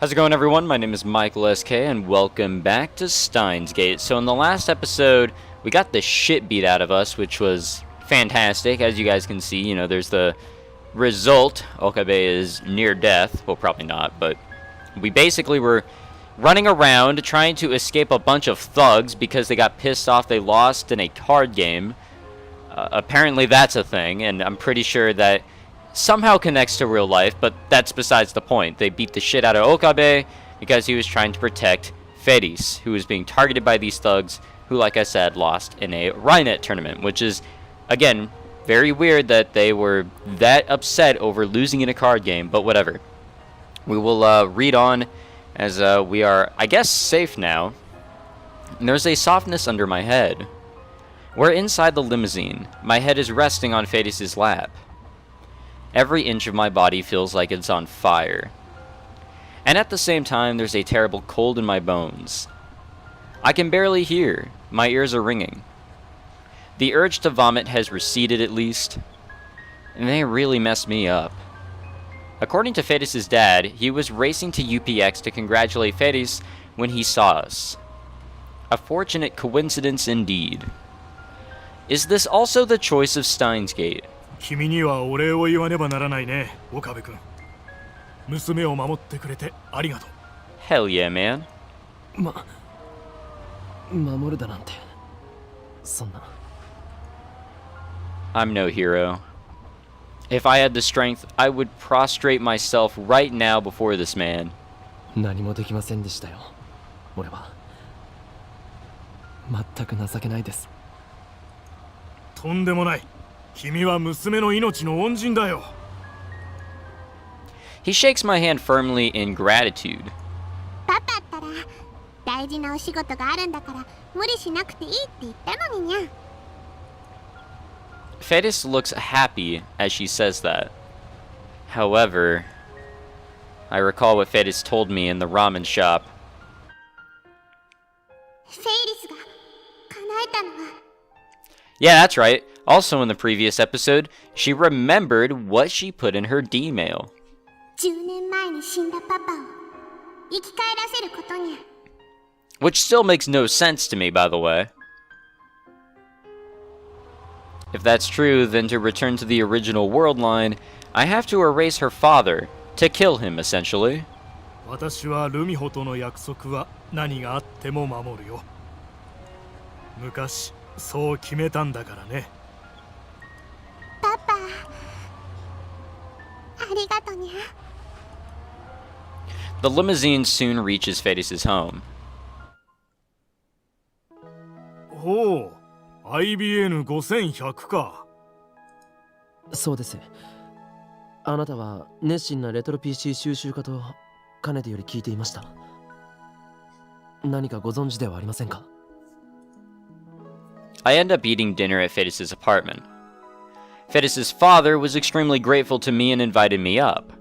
How's it going, everyone? My name is Michael SK, and welcome back to Steins Gate. So in the last episode, we got the shit beat out of us, which was fantastic. As you guys can see, you know, there's the result. Okabe is near death. Well, probably not, but we basically were running around trying to escape a bunch of thugs because they got pissed off they lost in a card game. Apparently that's a thing, and I'm pretty sure that somehow connects to real life, but that's besides the point. They beat the shit out of Okabe because he was trying to protect Faris, who was being targeted by these thugs who, like I said, lost in a Rynet tournament, which is, again, very weird that they were that upset over losing in a card game, but whatever. We will read on as we are, I guess, safe now. And there's a softness under my head. We're inside the limousine. My head is resting on Faris' lap. Every inch of my body feels like it's on fire. And at the same time, there's a terrible cold in my bones. I can barely hear. My ears are ringing. The urge to vomit has receded at least. And they really messed me up. According to Faris' dad, he was racing to UPX to congratulate Faris when he saw us. A fortunate coincidence indeed. Is this also the choice of Steins Gate? 君にはお礼を言わねばならないね、岡部君。娘を守ってくれてありがとう。Hell yeah, man. 守るだなんて。そんな。I'm no hero. If I had the strength, I would prostrate myself right now before this man. 何もできませんでしたよ。俺は。全く情けないです。とんでもない。君は娘の命の恩人だよ。He shakes my hand firmly in gratitude. パパったら大事なお仕事があるんだから無理しなくていいって言ったのににゃ。Faris looks happy as she says that. However, I recall what Faris told me in the ramen shop. フェイリスが叶えたのは。Yeah, that's right. Also in the previous episode, she remembered what she put in her D-mail. 10年前に死んだパパを生き返らせることにゃ。Which still makes no sense to me, by the way. If that's true, then to return to the original worldline, I have to erase her father, to kill him, essentially. 私はルミホとの約束は何があっても守るよ。昔そう決めたんだからね。パパ、ありがとにゃ。The limousine soon reaches Faris' home. ほう、IBN5100 か。そうです。あなたは熱心なレトロ PC 収集家とかねてより聞いていました。何かご存知ではありませんか？ I end up eating dinner at Faris' apartment. Faris' father was extremely grateful to me and invited me up.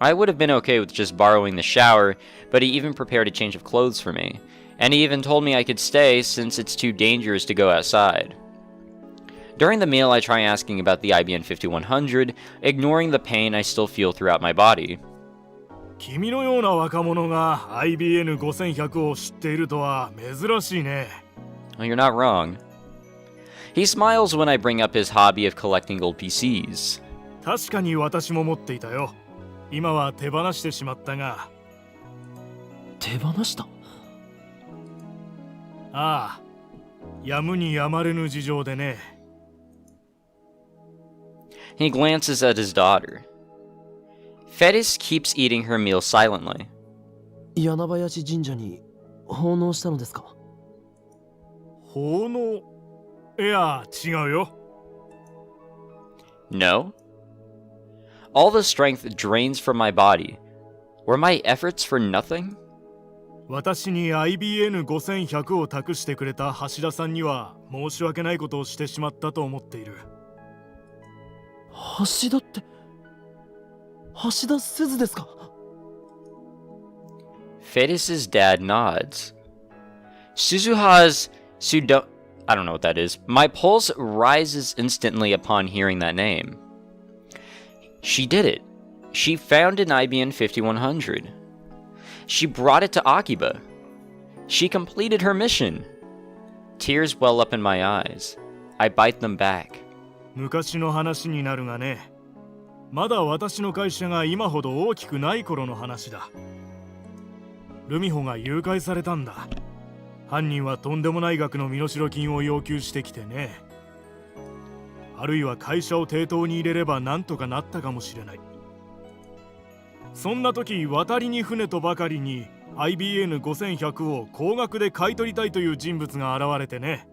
I would have been okay with just borrowing the shower, but he even prepared a change of clothes for me, and he even told me I could stay since it's too dangerous to go outside. During the meal, I try asking about the IBN 5100, ignoring the pain I still feel throughout my body. 君のような若者が IBN5100 を知っているとは珍しいね。Well, you're not wrong. He smiles when I bring up his hobby of collecting old PCs. 確かに私も持っていたよ。今は手放してしまったが。手放した？ああ、やむにやまれぬ事情でね。He glances at his daughter. Faris keeps eating her meal silently. 柳林神社に奉納したのですか？奉納？いや、違うよ。No? All the strength drains from my body. Were my efforts for nothing? 私に IBN5100 を託してくれた橋田さんには申し訳ないことをしてしまったと思っている。橋田って橋田鈴ですか？ Faris' dad nods. Suzuha's Sudo... I don't know what that is. My pulse rises instantly upon hearing that name. She did it. She found an IBN 5100. She brought it to Akiba. She completed her mission. Tears well up in my eyes. I bite them back. 昔の話になるがね、まだ私の会社が今ほど大きくない頃の話だ。ルミホが誘拐されたんだ。犯人はとんでもない額の身代金を要求してきてね。あるいは会社を抵当に入れればなんとかなったかもしれない。そんな時、渡りに船とばかりに IBN5100 を高額で買い取りたいという人物が現れてね。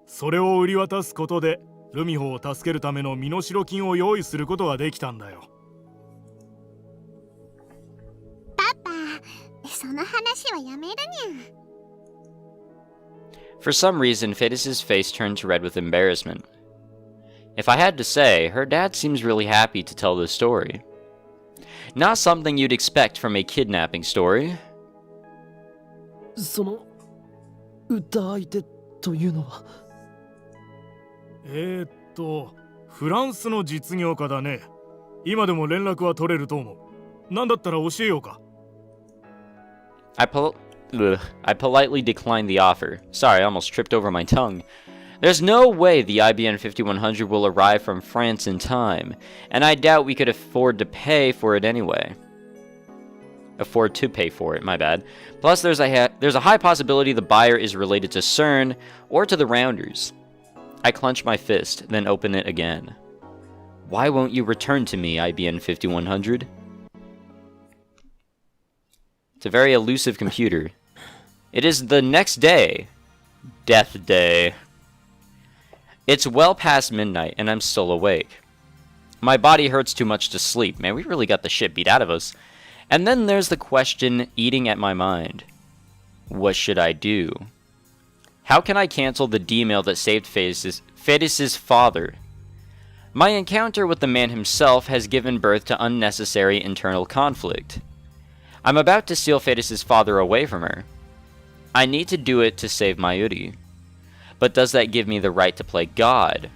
それを売り渡すことでルミホを助けるための身代金を用意することができたんだよ。パパ、その話はやめるにゃ。For some reason, Faris' face turned red with embarrassment. If I had to say, her dad seems really happy to tell this story. Not something you'd expect from a kidnapping story. その歌相手というのは。フランスの実業家だね。今でも連絡は取れると思う。なんだったら教えようか。I politely declined the offer. Sorry, I almost tripped over my tongue. There's no way the IBN 5100 will arrive from France in time, and I doubt we could afford to pay for it anyway. Afford to pay for it, my bad. Plus, there's a high possibility the buyer is related to SERN or to the Rounders. I clench my fist, then open it again. Why won't you return to me, IBN 5100? It's a very elusive computer. It is the next day. Death Day. It's well past midnight, and I'm still awake. My body hurts too much to sleep. Man, we really got the shit beat out of us. And then there's the question eating at my mind. What should I do? How can I cancel the D-mail that saved Faris' father? My encounter with the man himself has given birth to unnecessary internal conflict. I'm about to steal Faris' father away from her. I need to do it to save Mayuri. But does that give me the right to play God?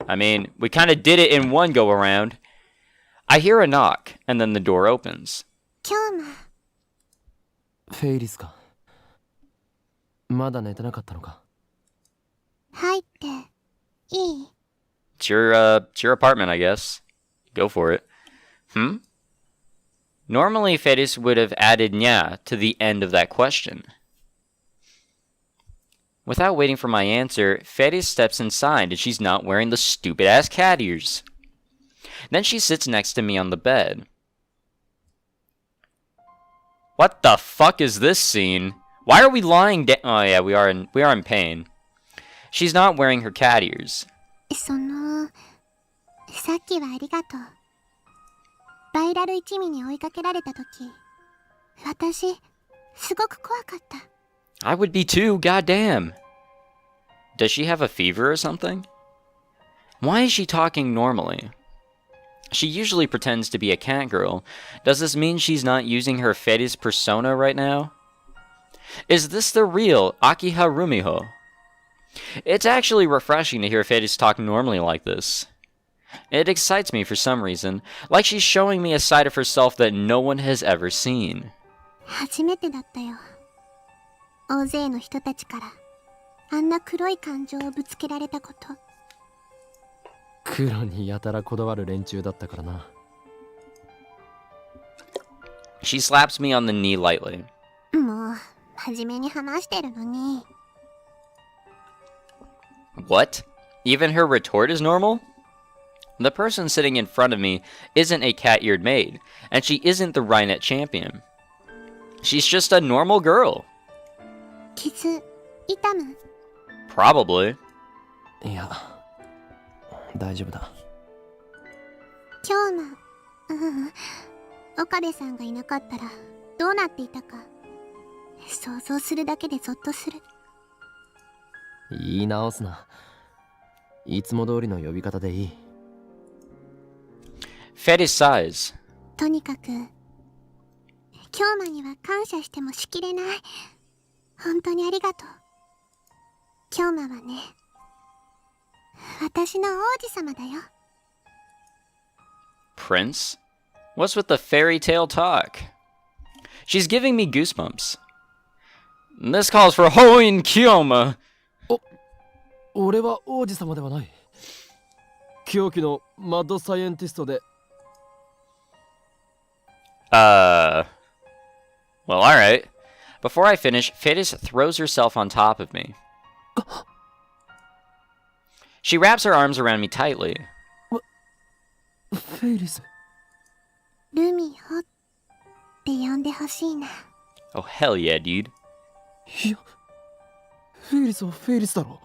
I mean, we kind of did it in one go-around. I hear a knock, and then the door opens. 今日もフェイリスか。まだ寝てなかったのか。入っていい？ It's your apartment, I guess. Go for it. Normally, Faris would have added nya to the end of that question. Without waiting for my answer, Faris steps inside and she's not wearing the stupid-ass cat ears. Then she sits next to me on the bed. What the fuck is this scene? Why are we lying down? Oh yeah, we are in pain. She's not wearing her cat ears. さっきはありがとう。バイラル一味に追いかけられた時、私、すごく怖かった。I would be too, goddamn. Does she have a fever or something? Why is she talking normally? She usually pretends to be a cat girl. Does this mean she's not using her Faris persona right now? Is this the real Akiha Rumiho? It's actually refreshing to hear Faris talk normally like this. It excites me for some reason, like she's showing me a side of herself that no one has ever seen. 初めてだったよ。大勢の人たちからあんな黒い感情をぶつけられたこと。黒にやたらこだわる連中だったからな。She slaps me on the knee lightly. もう真面目に話してるのに。What? Even her retort is normal? The person sitting in front of me isn't a cat-eared maid, and she isn't the Rhinet champion. She's just a normal girl. 傷痛む？ Probably. いや、大丈夫だ。今日も、岡部さんがいなかったらどうなっていたか想像するだけでゾッとする。言い直すな。いつも通りの呼び方でいい。Faris sighs. とにかく京馬には感謝してもしきれない。本当にありがとう。京馬はね、私の王子様だよ。Prince? What's with the fairy tale talk? She's giving me goosebumps. This calls for Hoin Kyoma. 俺は王子様ではない。狂気のマッドサイエンティストで。Well, alright. Before I finish, Faris throws herself on top of me. She wraps her arms around me tightly. フェイリス。ルミホって呼んでほしいな。 Oh, hell yeah, dude. いや、フェイリスはフェイリスだろ。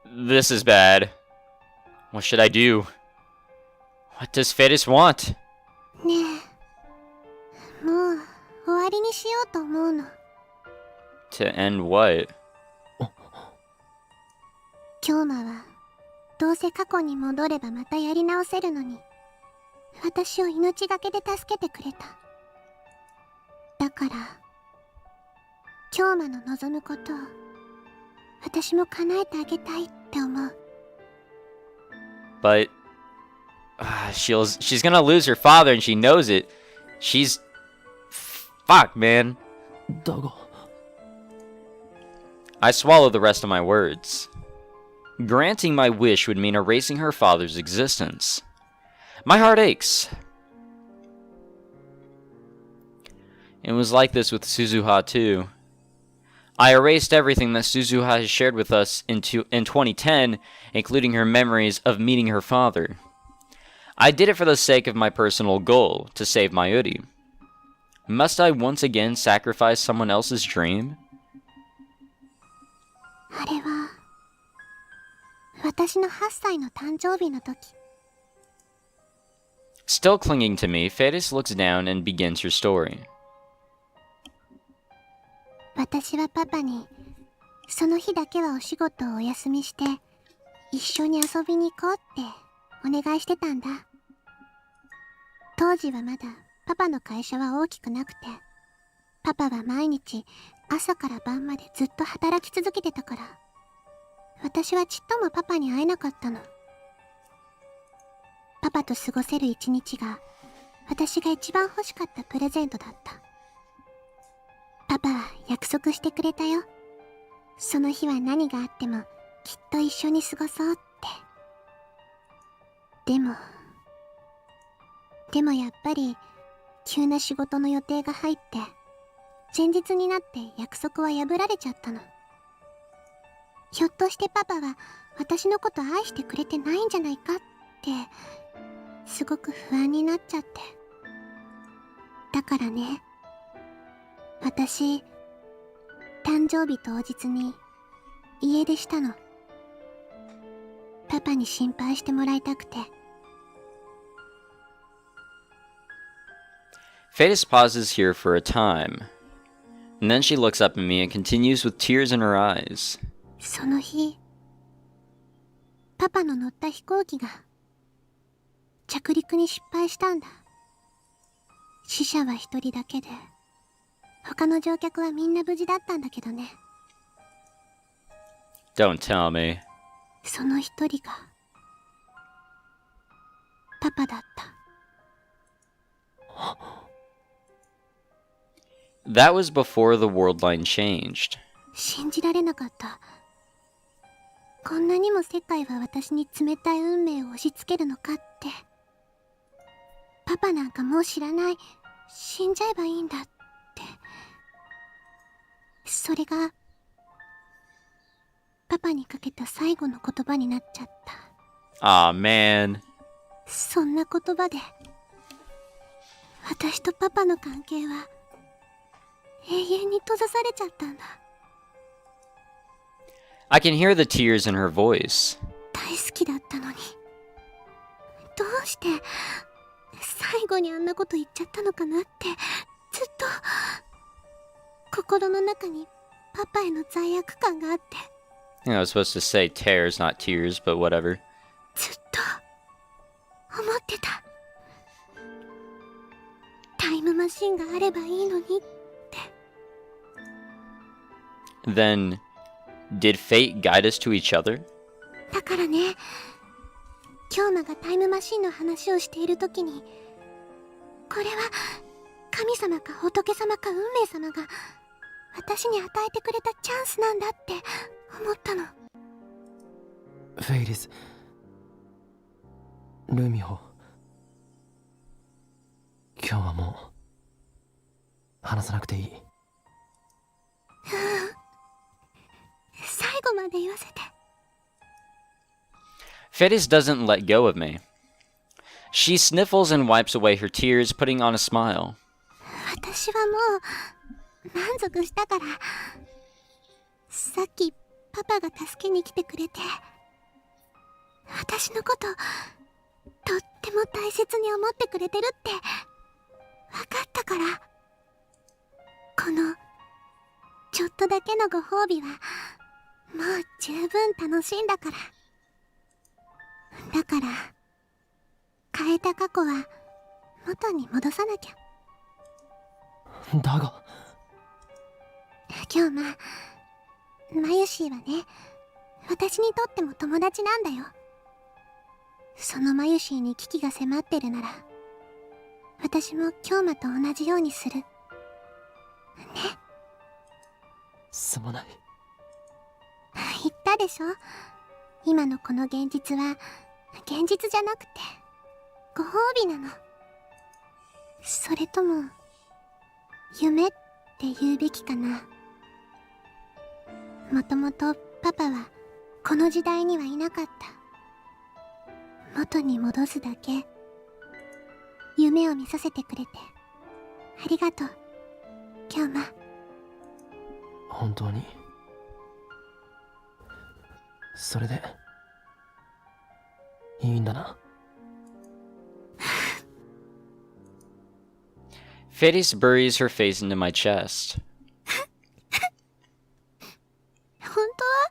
This is bad. What should I do? What does Faris want? ねえ、もう終わりにしようと思うの。To end what? 京馬はどうせ過去に戻ればまたやり直せるのに、私を命がけで助けてくれた。だから京馬の望むことを私も叶えてあげたいって思う。 But she's gonna lose her father and she knows it. She's... Fuck, man. だが。I swallow the rest of my words. Granting my wish would mean erasing her father's existence. My heart aches. It was like this with Suzuha too. I erased everything that Suzuha has shared with us in 2010, including her memories of meeting her father. I did it for the sake of my personal goal, to save Mayuri. Must I once again sacrifice someone else's dream? あれは私の8歳の誕生日の時。 Still clinging to me, Faris looks down and begins her story. 私はパパにその日だけはお仕事をお休みして一緒に遊びに行こうってお願いしてたんだ。当時はまだパパの会社は大きくなくて、パパは毎日朝から晩までずっと働き続けてたから、私はちっともパパに会えなかったの。パパと過ごせる一日が私が一番欲しかったプレゼントだった。パパは約束してくれたよ。その日は何があってもきっと一緒に過ごそうって。でもやっぱり急な仕事の予定が入って前日になって約束は破られちゃったの。ひょっとしてパパは私のこと愛してくれてないんじゃないかってすごく不安になっちゃって。だからね、私誕生日当日に家出したの。パパに心配してもらいたくて。Faris pauses here for a time, and then she looks up at me and continues with tears in her eyes. その日、パパの乗った飛行機が着陸に失敗したんだ。死者は一人だけで、他の乗客はみんな無事だったんだけどね。Don't tell me. その一人がパパだった。That was before the worldline changed. 信じられなかった。こんなにも世界は私に冷たい運命を押し付けるのかって。パパなんかもう知らない。死んじゃえばいいんだって。それがパパにかけた最後の言葉になっちゃった。Aw, man. そんな言葉で私とパパの関係は永遠に閉ざされちゃったんだ。I can hear the tears in her voice. 大好きだったのに、どうして最後にあんなこと言っちゃったのかなって、ずっと心の中にパパへの罪悪感があって。I was supposed to say tears, not tears, but whatever. ずっと思ってた。タイムマシンがあればいいのにって。Then, did fate guide us to each other? だからね、京馬がタイムマシンの話をしているときに、これは神様か仏様か運命様が私に与えてくれたチャンスなんだって思ったの。フェイリス、ルミホ、今日はもう話さなくていい。最後まで言わせて。Faris doesn't let go of me. She sniffles and wipes away her tears, putting on a smile. 私はもう満足したから。さっきパパが助けに来てくれて、私のこととっても大切に思ってくれてるって分かったから、このちょっとだけのご褒美はもう十分楽しいんだから。だから変えた過去は元に戻さなきゃ。だが今日マユシーはね、私にとっても友達なんだよ。そのマユシーに危機が迫ってるなら、私も京馬と同じようにするね。すまない。言ったでしょ、今のこの現実は現実じゃなくてご褒美なの。それとも夢って言うべきかな。もともとパパはこの時代にはいなかった。元に戻すだけ。夢を見させてくれてありがとう、京馬。本当にそれでいいんだな。Faris buries her face into my chest. 本当は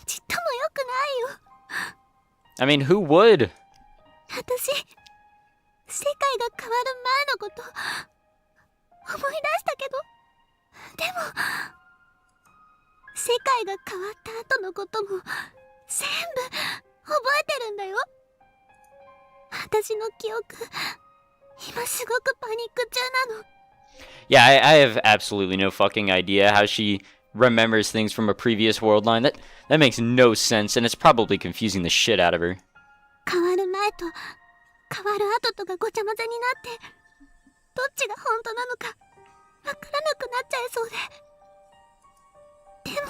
ちっとも良くないよ。I mean, who would? 私、世界が変わる前のこと思い出したけど、でも世界が変わった後のことも全部覚えてるんだよ。私の記憶、今すごくパニック中なの。Yeah, I have absolutely no fucking idea how she remembers things from a previous world line. That makes no sense, and it's probably confusing the shit out of her. 変わる前と変わる後とがごちゃ混ぜになって、どっちが本当なのかわからなくなっちゃいそうで。でも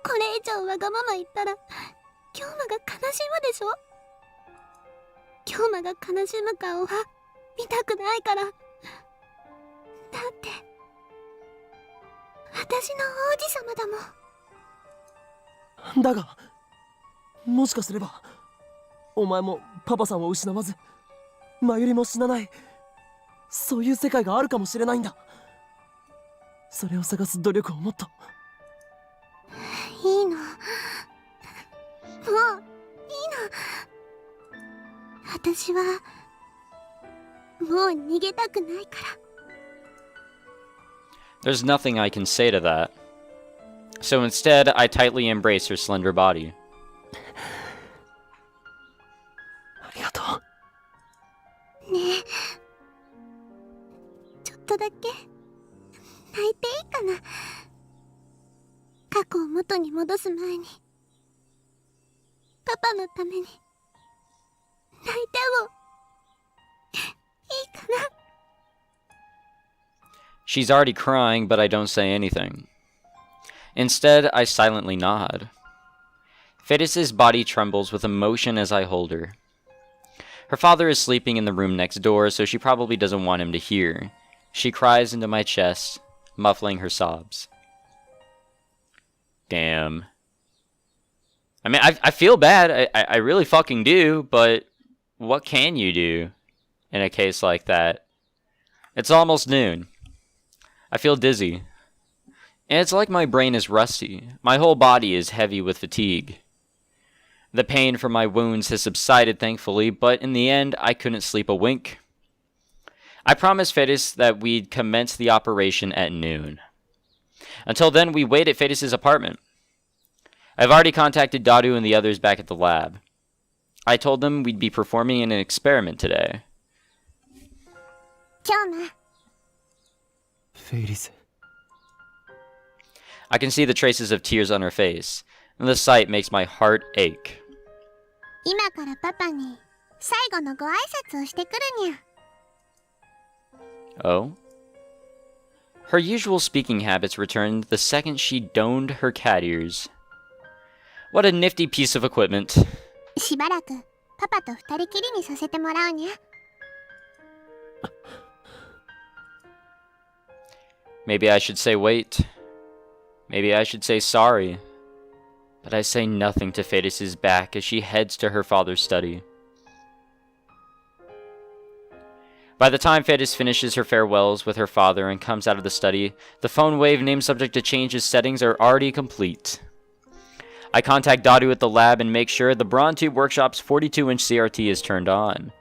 これ以上わがまま言ったら京馬が悲しむでしょ。京馬が悲しむ顔は見たくないから。だって私の王子様だもん。だがもしかすればお前もパパさんを失わずマユリも死なない、そういう世界があるかもしれないんだ。それを探す努力をもっと。いいの、もういいの。私はもう逃げたくないから。 There's nothing I can say to that. So instead, I tightly embrace her slender body. ありがとう。ねえ、ちょっとだけ泣いていいかな。過去を元に戻す前にパパのために泣いてもいいかな。 She's already crying, but I don't say anything. Instead, I silently nod. Faris's body trembles with emotion as I hold her. Her father is sleeping in the room next door, so she probably doesn't want him to hear. She cries into my chest, muffling her sobs. Damn. I mean, I feel bad. I really fucking do, but what can you do in a case like that? It's almost noon. I feel dizzy. And it's like my brain is rusty. My whole body is heavy with fatigue. The pain from my wounds has subsided, thankfully, but in the end, I couldn't sleep a wink. I promised Faris that we'd commence the operation at noon. Until then, we wait at Faris's apartment. I've already contacted Dadu and the others back at the lab. I told them we'd be performing an experiment today. 今日な。フェイリス。 I can see the traces of tears on her face, and the sight makes my heart ache. 今からパパに最後のご挨拶をしてくるにゃ。Oh? Her usual speaking habits returned the second she donned her cat ears. What a nifty piece of equipment. しばらくパパと二人きりにさせてもらうにゃ。Maybe I should say wait. Maybe I should say sorry. But I say nothing to Faris' back as she heads to her father's study. By the time Faris finishes her farewells with her father and comes out of the study, the phone wave named subject to changes settings are already complete. I contact Dadu at the lab and make sure the Bronte Workshop's 42-inch CRT is turned on.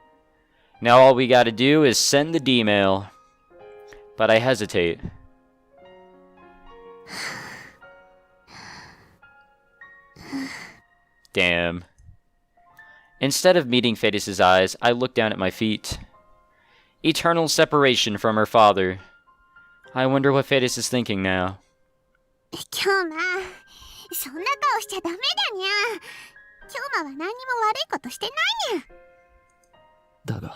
Now all we gotta do is send the D-mail. But I hesitate. Damn. Instead of meeting Faris' eyes, I look down at my feet. Eternal separation from her father. I wonder what Faris is thinking now. 今日な、そんな顔しちゃダメだにゃ。今日は何にも悪いことしてないにゃ。だが。にゃん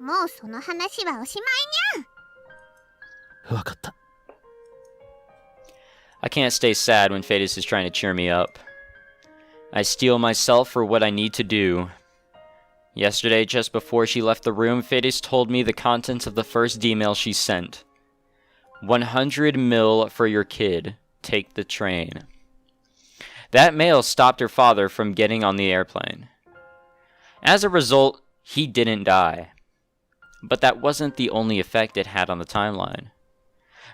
にゃー。もうその話はおしまいにゃ。わかった。I can't stay sad when Faris is trying to cheer me up. I steel myself for what I need to do. Yesterday, just before she left the room, Faris told me the contents of the first D-mail she sent. 100 mil for your kid. Take the train. That mail stopped her father from getting on the airplane. As a result, he didn't die. But that wasn't the only effect it had on the timeline.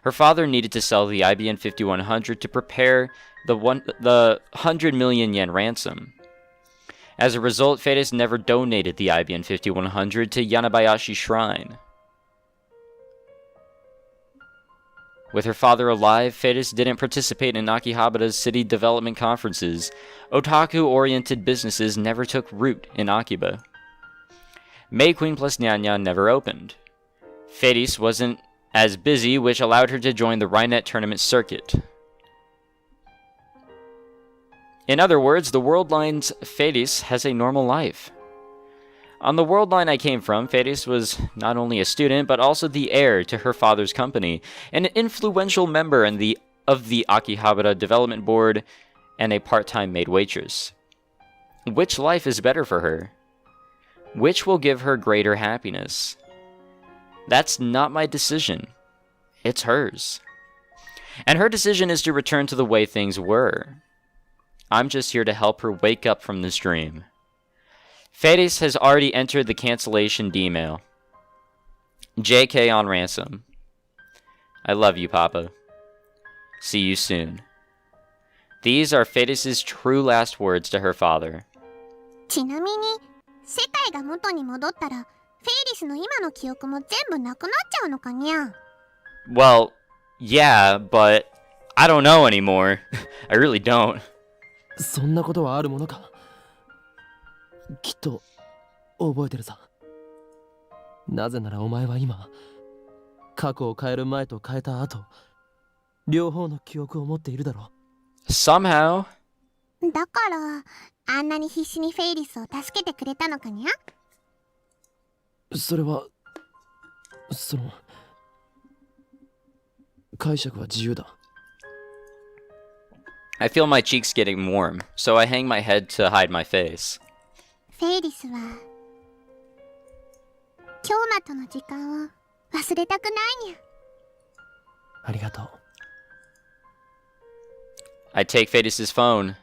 Her father needed to sell the IBM 5100 to prepare the 100 million yen ransom. As a result, Faris never donated the IBM 5100 to Yanabayashi Shrine. With her father alive, Faris didn't participate in Akihabara's city development conferences. Otaku-oriented businesses never took root in Akiba. May Queen plus Nyan never opened. Faris wasn't as busy, which allowed her to join the Rhinet tournament circuit. In other words, the worldline's Faris has a normal life. On the worldline I came from, Faris was not only a student, but also the heir to her father's company, and an influential member of the Akihabara Development Board, and a part-time maid waitress. Which life is better for her? Which will give her greater happiness? That's not my decision. It's hers. And her decision is to return to the way things were. I'm just here to help her wake up from this dream. Faris has already entered the cancellation D-mail. JK on ransom. I love you, Papa. See you soon. These are Faris' true last words to her father. ちなみに、世界が元に戻ったら、フェイリスの今の記憶も全部なくなっちゃうのかにゃ。Well, yeah, but I don't know anymore. I really don't. そんなことはあるものか。きっと覚えてるさ。なぜならお前は今、過去を変える前と変えた後、両方の記憶を持っているだろう。Somehow. だから、あんなに必死にフェイリスを助けてくれたのかにゃ。それは、解釈は自由だ。I feel my cheeks getting warm, so I hang my head to hide my face. フェイリスは、京馬との時間を忘れたくないにゃ。ありがとう。I take Faris' phone.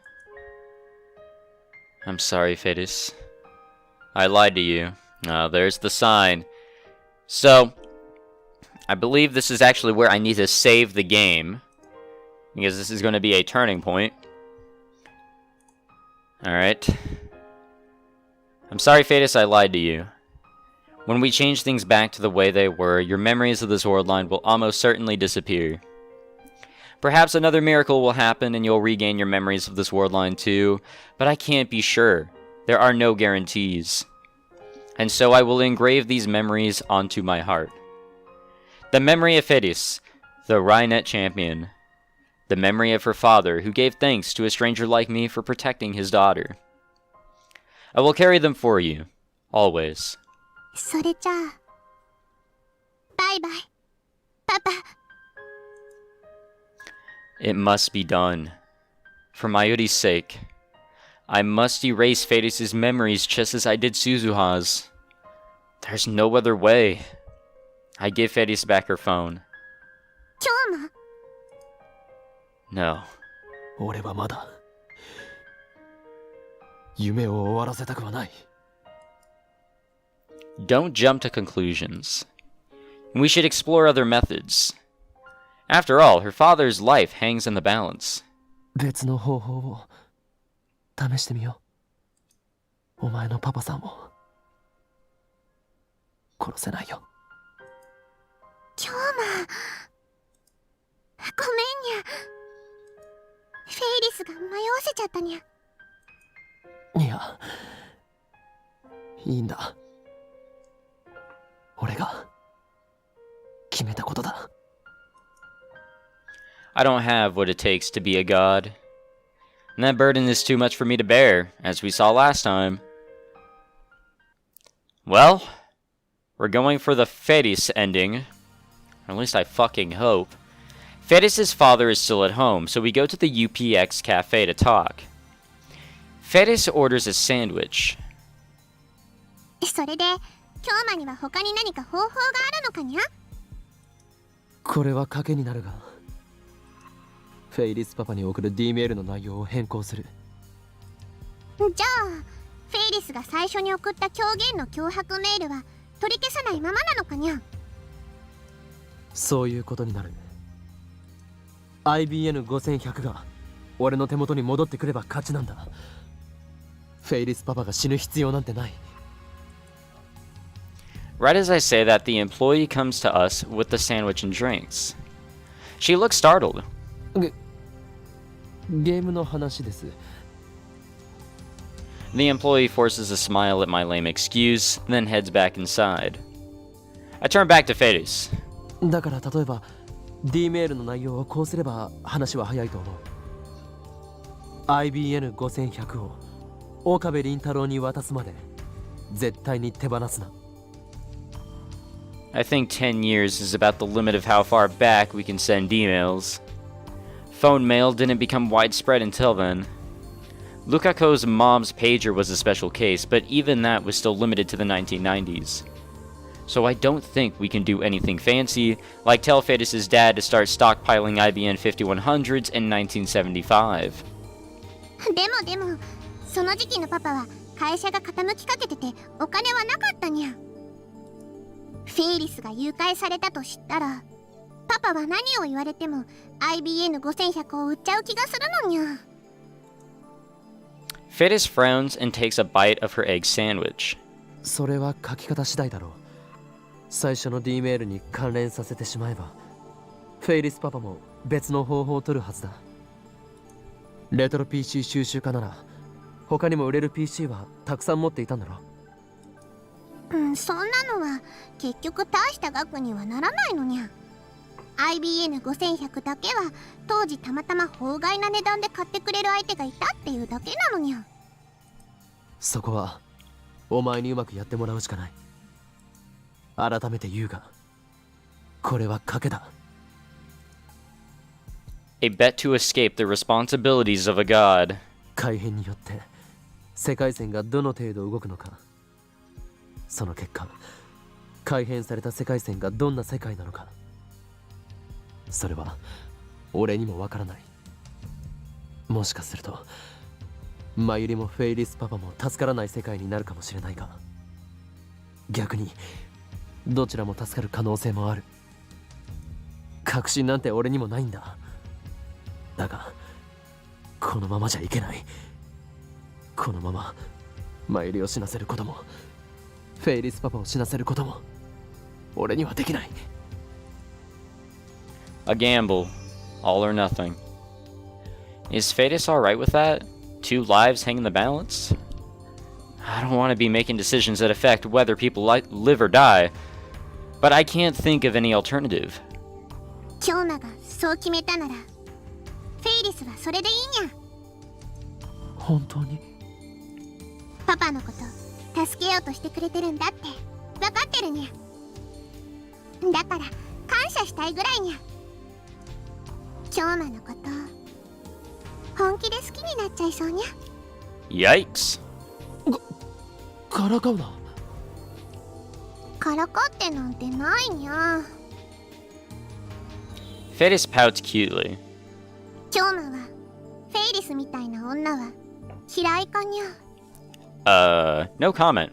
I'm sorry, Faris. I lied to you. Oh, there's the sign. So, I believe this is actually where I need to save the game, because this is going to be a turning point. Alright. I'm sorry, Faris, I lied to you. When we change things back to the way they were, your memories of this worldline will almost certainly disappear. Perhaps another miracle will happen and you'll regain your memories of this worldline too, but I can't be sure. There are no guarantees. And so I will engrave these memories onto my heart. The memory of Faris, the Rainet champion. The memory of her father, who gave thanks to a stranger like me for protecting his daughter. I will carry them for you, always. それじゃあバイバイパパ。 It must be done. For Mayuri's sake. I must erase Faris' memories just as I did Suzuha's. There's no other way. I give Faris back her phone. 今日も No. 俺はまだ夢を終わらせたくはない。 Don't jump to conclusions. We should explore other methods. After all, her father's life hangs in the balance. 別の方法を試してみよう。お前のパパさんを殺せないよ。今日もごめんにゃ。フェイリスが迷わせちゃったにゃ。いや、いいんだ。俺が決めたことだ。I don't have what it takes to be a god. And that burden is too much for me to bear, as we saw last time. Well, we're going for the Faris ending. Or at least I fucking hope. Faris' father is still at home, so we go to the UPX cafe to talk. Faris orders a sandwich. それで京馬には他に何か方法があるのかにゃ。これは賭けになるが、フェイリスパパに送る D メールの内容を変更する。じゃあフェイリスが最初に送った狂言の脅迫メールは取り消さないままなのかにゃ。そういうことになる。IBN5100 が俺の手元に戻ってくれば勝ちなんだ。フェイリスパパが死ぬ必要なんてない。Right as I say that, the employee comes to us with the sandwich and drinks. She looks startled. ゲームの話です。The employee forces a smile at my lame excuse, then heads back inside. I turn back to Faris. だから例えば D メールの内容をこうすれば話は早いと思う。IBN5100 を岡部倫太郎に渡すまで絶対に手放すな。I think 10 years is about the limit of how far back we can send emails. Phone mail didn't become widespread until then. Lukako's mom's pager was a special case, but even that was still limited to the 1990s. So I don't think we can do anything fancy, like tell Faris' dad to start stockpiling IBN 5100s in 1975. でもその時期のパパは会社が傾きかけててお金はなかったにゃ。フェイリスが誘拐されたと知ったらパパは何を言われても IBN5100 を売っちゃう気がするのにゃ。Faris frowns and takes a bite of her egg sandwich. それは書き方次第だろう。最初の D メールに関連させてしまえばフェイリスパパも別の方法を取るはずだ。レトロ PC 収集家なら他にも売れる PC はたくさん持っていたんだろ。そんなのは結局大した額にはならないのにゃ。IBN5100 だけは当時たまたま法外な値段で買ってくれる相手がいたっていうだけなのにゃ。そこはお前にうまくやってもらうしかない。改めて言うがこれは賭けだ。 A bet to escape the responsibilities of a god. 改変によって世界線がどの程度動くのか、その結果改変された世界線がどんな世界なのか、それは俺にもわからない。もしかするとマユリもフェイリスパパも助からない世界になるかもしれないが、逆にどちらも助かる可能性もある。確信なんて俺にもないんだ。だがこのままじゃいけない。このままマユリを死なせることもフェイリスパパを死なせることも俺にはできない。 A gamble. All or nothing. Is Faris alright with that? 2 lives hang in the balance? I don't want to be making decisions that affect whether people live or die, but I can't think of any alternative. 京馬がそう決めたなら、フェイリスはそれでいいにゃ。本当に？パパのこと助けようとしてくれてるんだって分かってるにゃ。だから感謝したいぐらいにゃ。京馬のこと本気で好きになっちゃいそうにゃ。Yikes. からかうな。からかってなんてないにゃ。Faris pouts cutely. 京馬はフェイリスみたいな女は嫌いかにゃ。No comment.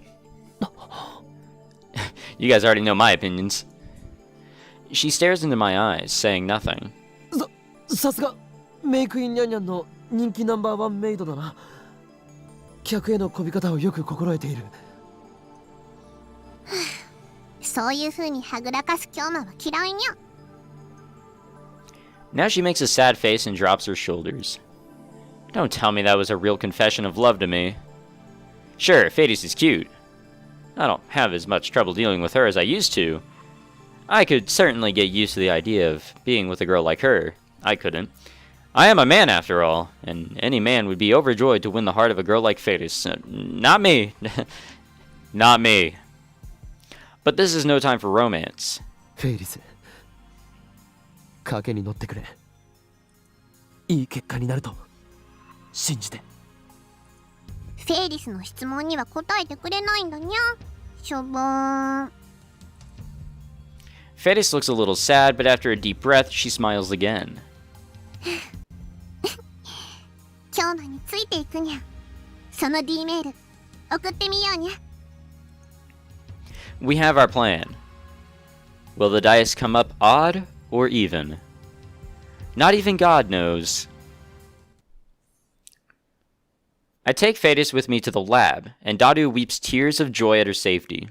You guys already know my opinions. She stares into my eyes, saying nothing. さすがメイクインニャンニャンの人気ナンバーワンメイドだな。客への媚び方をよく心得ている。そういう風にはぐらかす京馬は嫌いにゃ。Now she makes a sad face and drops her shoulders. Don't tell me that was a real confession of love to me. Sure, Faris is cute. I don't have as much trouble dealing with her as I used to. I could certainly get used to the idea of being with a girl like her. I couldn't. I am a man after all, and any man would be overjoyed to win the heart of a girl like Faris. Not me. Not me. But this is no time for romance. フェイリス、賭けに乗ってくれ。いい結果になると信じて。フェイリスの質問には答えてくれないんだにゃ。しょぼーん。Faris looks a little sad, but after a deep breath, she smiles again. 京馬についていくにゃ。その D メール送ってみようにゃ。We have our plan. Will the dice come up odd or even? Not even God knows. I take Faris with me to the lab, and Daru weeps tears of joy at her safety.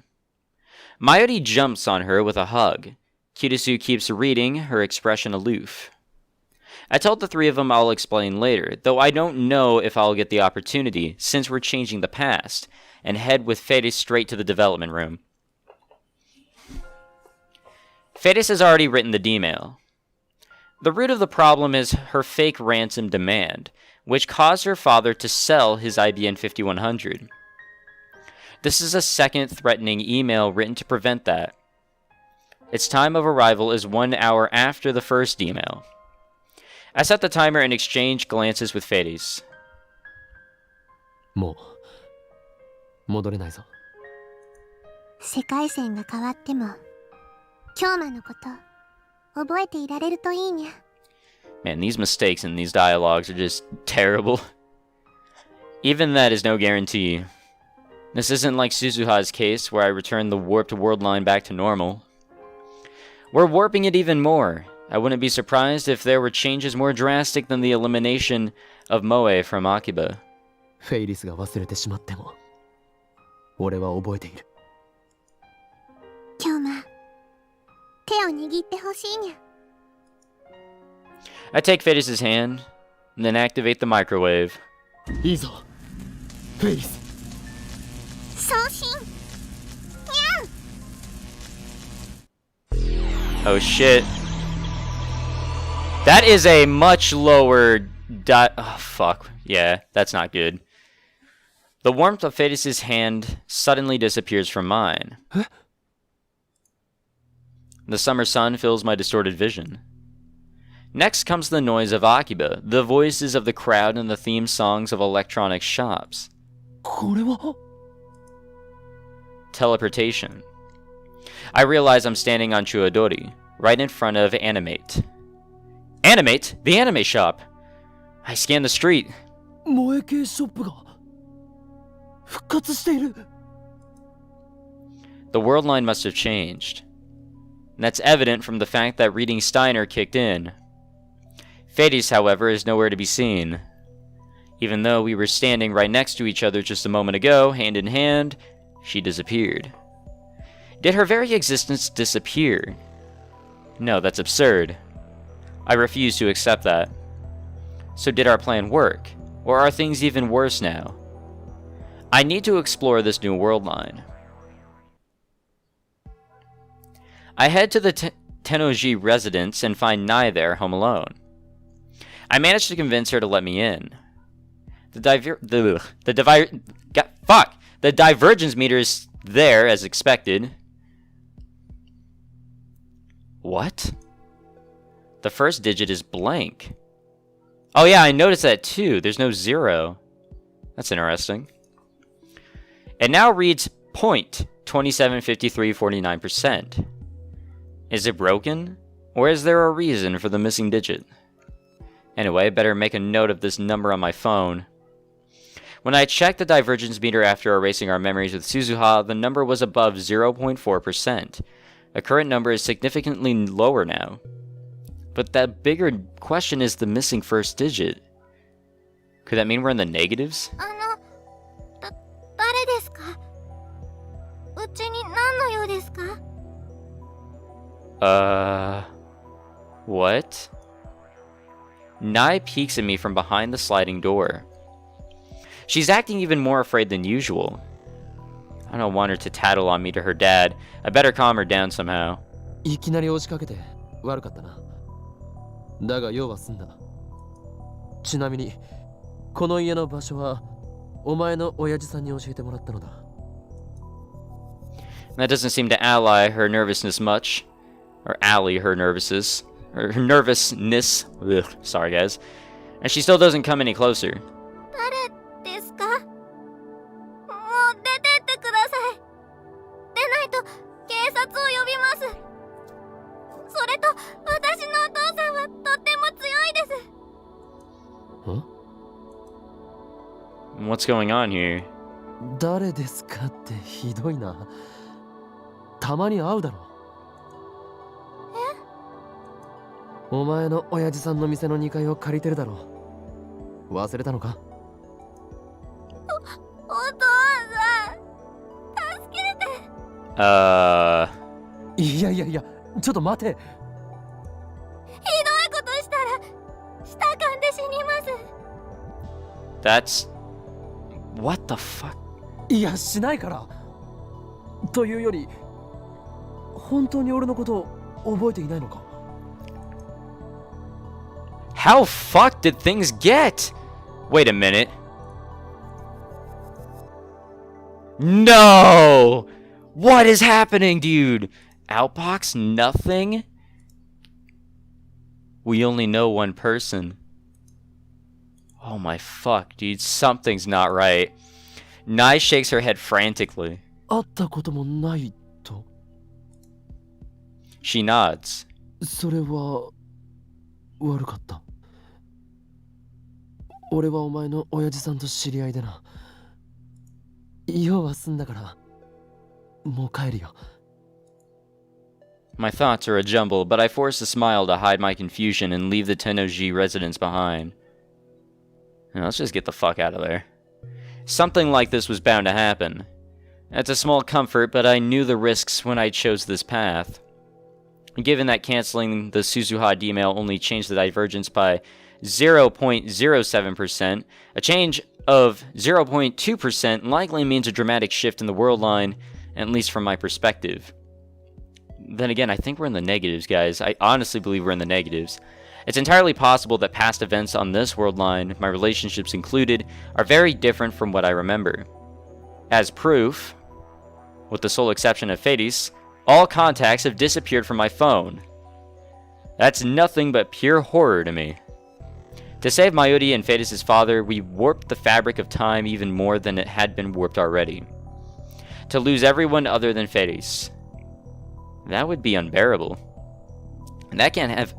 Mayuri jumps on her with a hug. Kirisu keeps reading, her expression aloof. I told the three of them I'll explain later, though I don't know if I'll get the opportunity since we're changing the past, and head with Faris straight to the development room. Faris has already written the D-mail. The root of the problem is her fake ransom demand, which caused her father to sell his IBM 5100. This is a second threatening email written to prevent that. Its time of arrival is 1 hour after the first email. I set the timer and exchange glances with Faris. もう戻れないぞ。世界線が変わっても京馬のこと覚えていられるといいにゃ。Man, these mistakes in these dialogues are just terrible. Even that is no guarantee. This isn't like Suzuha's case, where I returned the warped worldline back to normal. We're warping it even more. I wouldn't be surprised if there were changes more drastic than the elimination of Moe from Akiba. フェイリスが忘れてしまっても俺は覚えている。京馬手を握ってほしいにゃ。I take Faris' hand, and then activate the microwave. いいぞフェイリス。送信にゃん。 Oh shit. That is a much lower oh fuck. Yeah, that's not good. The warmth of Faris' hand suddenly disappears from mine. Huh? The summer sun fills my distorted vision. Next comes the noise of Akiba, the voices of the crowd and the theme songs of electronic shops. これは Teleportation. I realize I'm standing on Chuadori, right in front of Animate. Animate? The anime shop! I scan the street. 萌え系ショップが復活している。 The world line must have changed. And that's evident from the fact that reading Steiner kicked in. Faris, however, is nowhere to be seen. Even though we were standing right next to each other just a moment ago, hand in hand, she disappeared. Did her very existence disappear? No, that's absurd. I refuse to accept that. So did our plan work? Or are things even worse now? I need to explore this new world line. I head to the Tennoji residence and find Nai there, home alone. I manage to convince her to let me in. The divergence meter is there as expected. What? The first digit is blank. Oh yeah, I noticed that too. There's no 0. That's interesting. It now reads 0.275349%. Is it broken? Or is there a reason for the missing digit? Anyway, I better make a note of this number on my phone. When I checked the divergence meter after erasing our memories with Suzuha, the number was above 0.4%. The current number is significantly lower now. But that bigger question is the missing first digit. Could that mean we're in the negatives? 誰ですか? うちに何の用ですか? What? Nai peeks at me from behind the sliding door. She's acting even more afraid than usual. I don't want her to tattle on me to her dad. I better calm her down somehow. いきなり押しかけて悪かったな。だが用は済んだ。ちなみにこの家の場所はお前の親父さんに教えてもらったのだ。That doesn't seem to ally her nervousness much. Or ally her nervousness. Or her nervousness. Ugh, sorry guys. And she still doesn't come any closer. 誰ですか? もう出てってください。でないと警察を呼びます。それと私のお父さんはとっても強いです。What's going on here? 誰ですかってひどいな。たまに会うだろ。お前の親父さんの店の2階を借りてるだろ。忘れたのか？お父さん、助けて。いや、ちょっと待て。ひどいことしたら舌噛んで死にます。 That's... What the fuck? いや、しないから。というより、本当に俺のことを覚えていないのか？ How fucked did things get? Wait a minute. No! What is happening, dude? Outbox? Nothing? We only know one person. Oh my fuck, dude. Something's not right. Nai shakes her head frantically. 会ったこともないと。 She nods. それは悪かった。俺はお前の親父さんと知り合いでな。用は済んだからもう帰るよ。 My thoughts are a jumble, but I force a smile to hide my confusion and leave the Tennoji residence behind. Now, let's just get the fuck out of there. Something like this was bound to happen. That's a small comfort, but I knew the risks when I chose this path. Given that canceling the Suzuha email only changed the divergence by 0.07%, a change of 0.2% likely means a dramatic shift in the world line, at least from my perspective. Then again, I think we're in the negatives, guys. I honestly believe we're in the negatives. It's entirely possible that past events on this world line, my relationships included, are very different from what I remember. As proof, with the sole exception of Faris, all contacts have disappeared from my phone. That's nothing but pure horror to me. To save Mayuri and Faris' father, we warped the fabric of time even more than it had been warped already. To lose everyone other than Faris, that would be unbearable. That can't have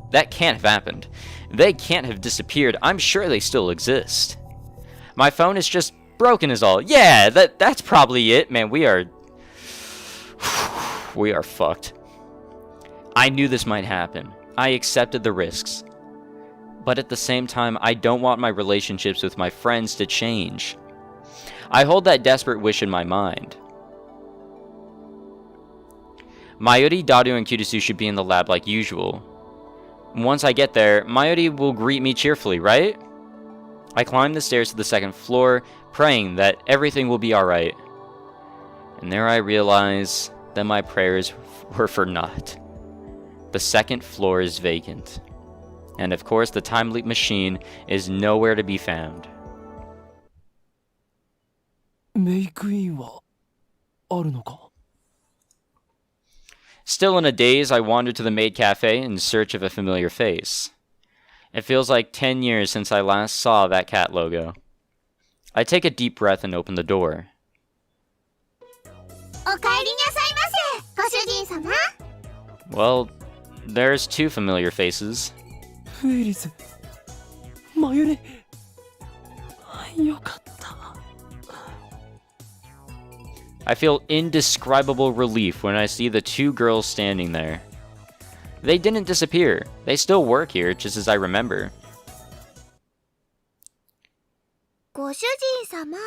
happened. They can't have disappeared. I'm sure they still exist. My phone is just broken is all. Yeah, that's probably it, man. We are fucked. I knew this might happen. I accepted the risks. But at the same time, I don't want my relationships with my friends to change. I hold that desperate wish in my mind. Mayuri, Daru, and Kirisu should be in the lab like usual. Once I get there, Mayuri will greet me cheerfully, right? I climb the stairs to the second floor, praying that everything will be alright. And there I realize that my prayers were for naught. The second floor is vacant. And of course, the time leap machine is nowhere to be found. メイクインはあるのか? Still in a daze, I wander to the maid cafe in search of a familiar face. It feels like 10 years since I last saw that cat logo. I take a deep breath and open the door. おかえりなさいませ、ご主人様。 Well, there's two familiar faces. フェリス、マユリ、よかった。 I feel indescribable relief when I see the two girls standing there. They didn't disappear. They still work here, just as I remember. ご主人様、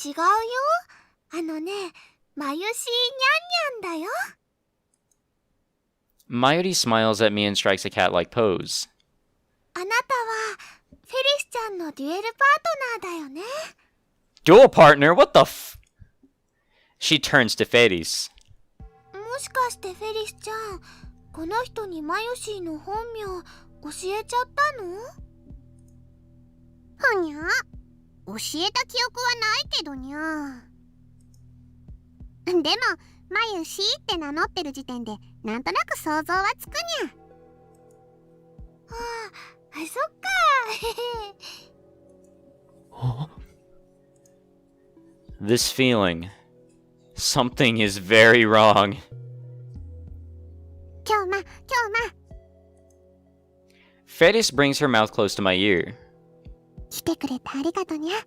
違うよ。あのね、まゆしにゃんにゃんだよ。 Mayuri smiles at me and strikes a cat-like pose. あなたはフェリスちゃんのデュエルパートナーだよね。 Dual partner? What the f... She turns to Faris. もしかしてフェリスちゃん、この人にマユシーの本名教えちゃったの？はにゃ、教えた記憶はないけどにゃ。でもマユシーって名乗ってる時点でなんとなく想像はつくにゃ。あ、そっか。This feeling. Something is very wrong. 今日ま。Faris brings her mouth close to my ear. 来てくれてありがとにゃ。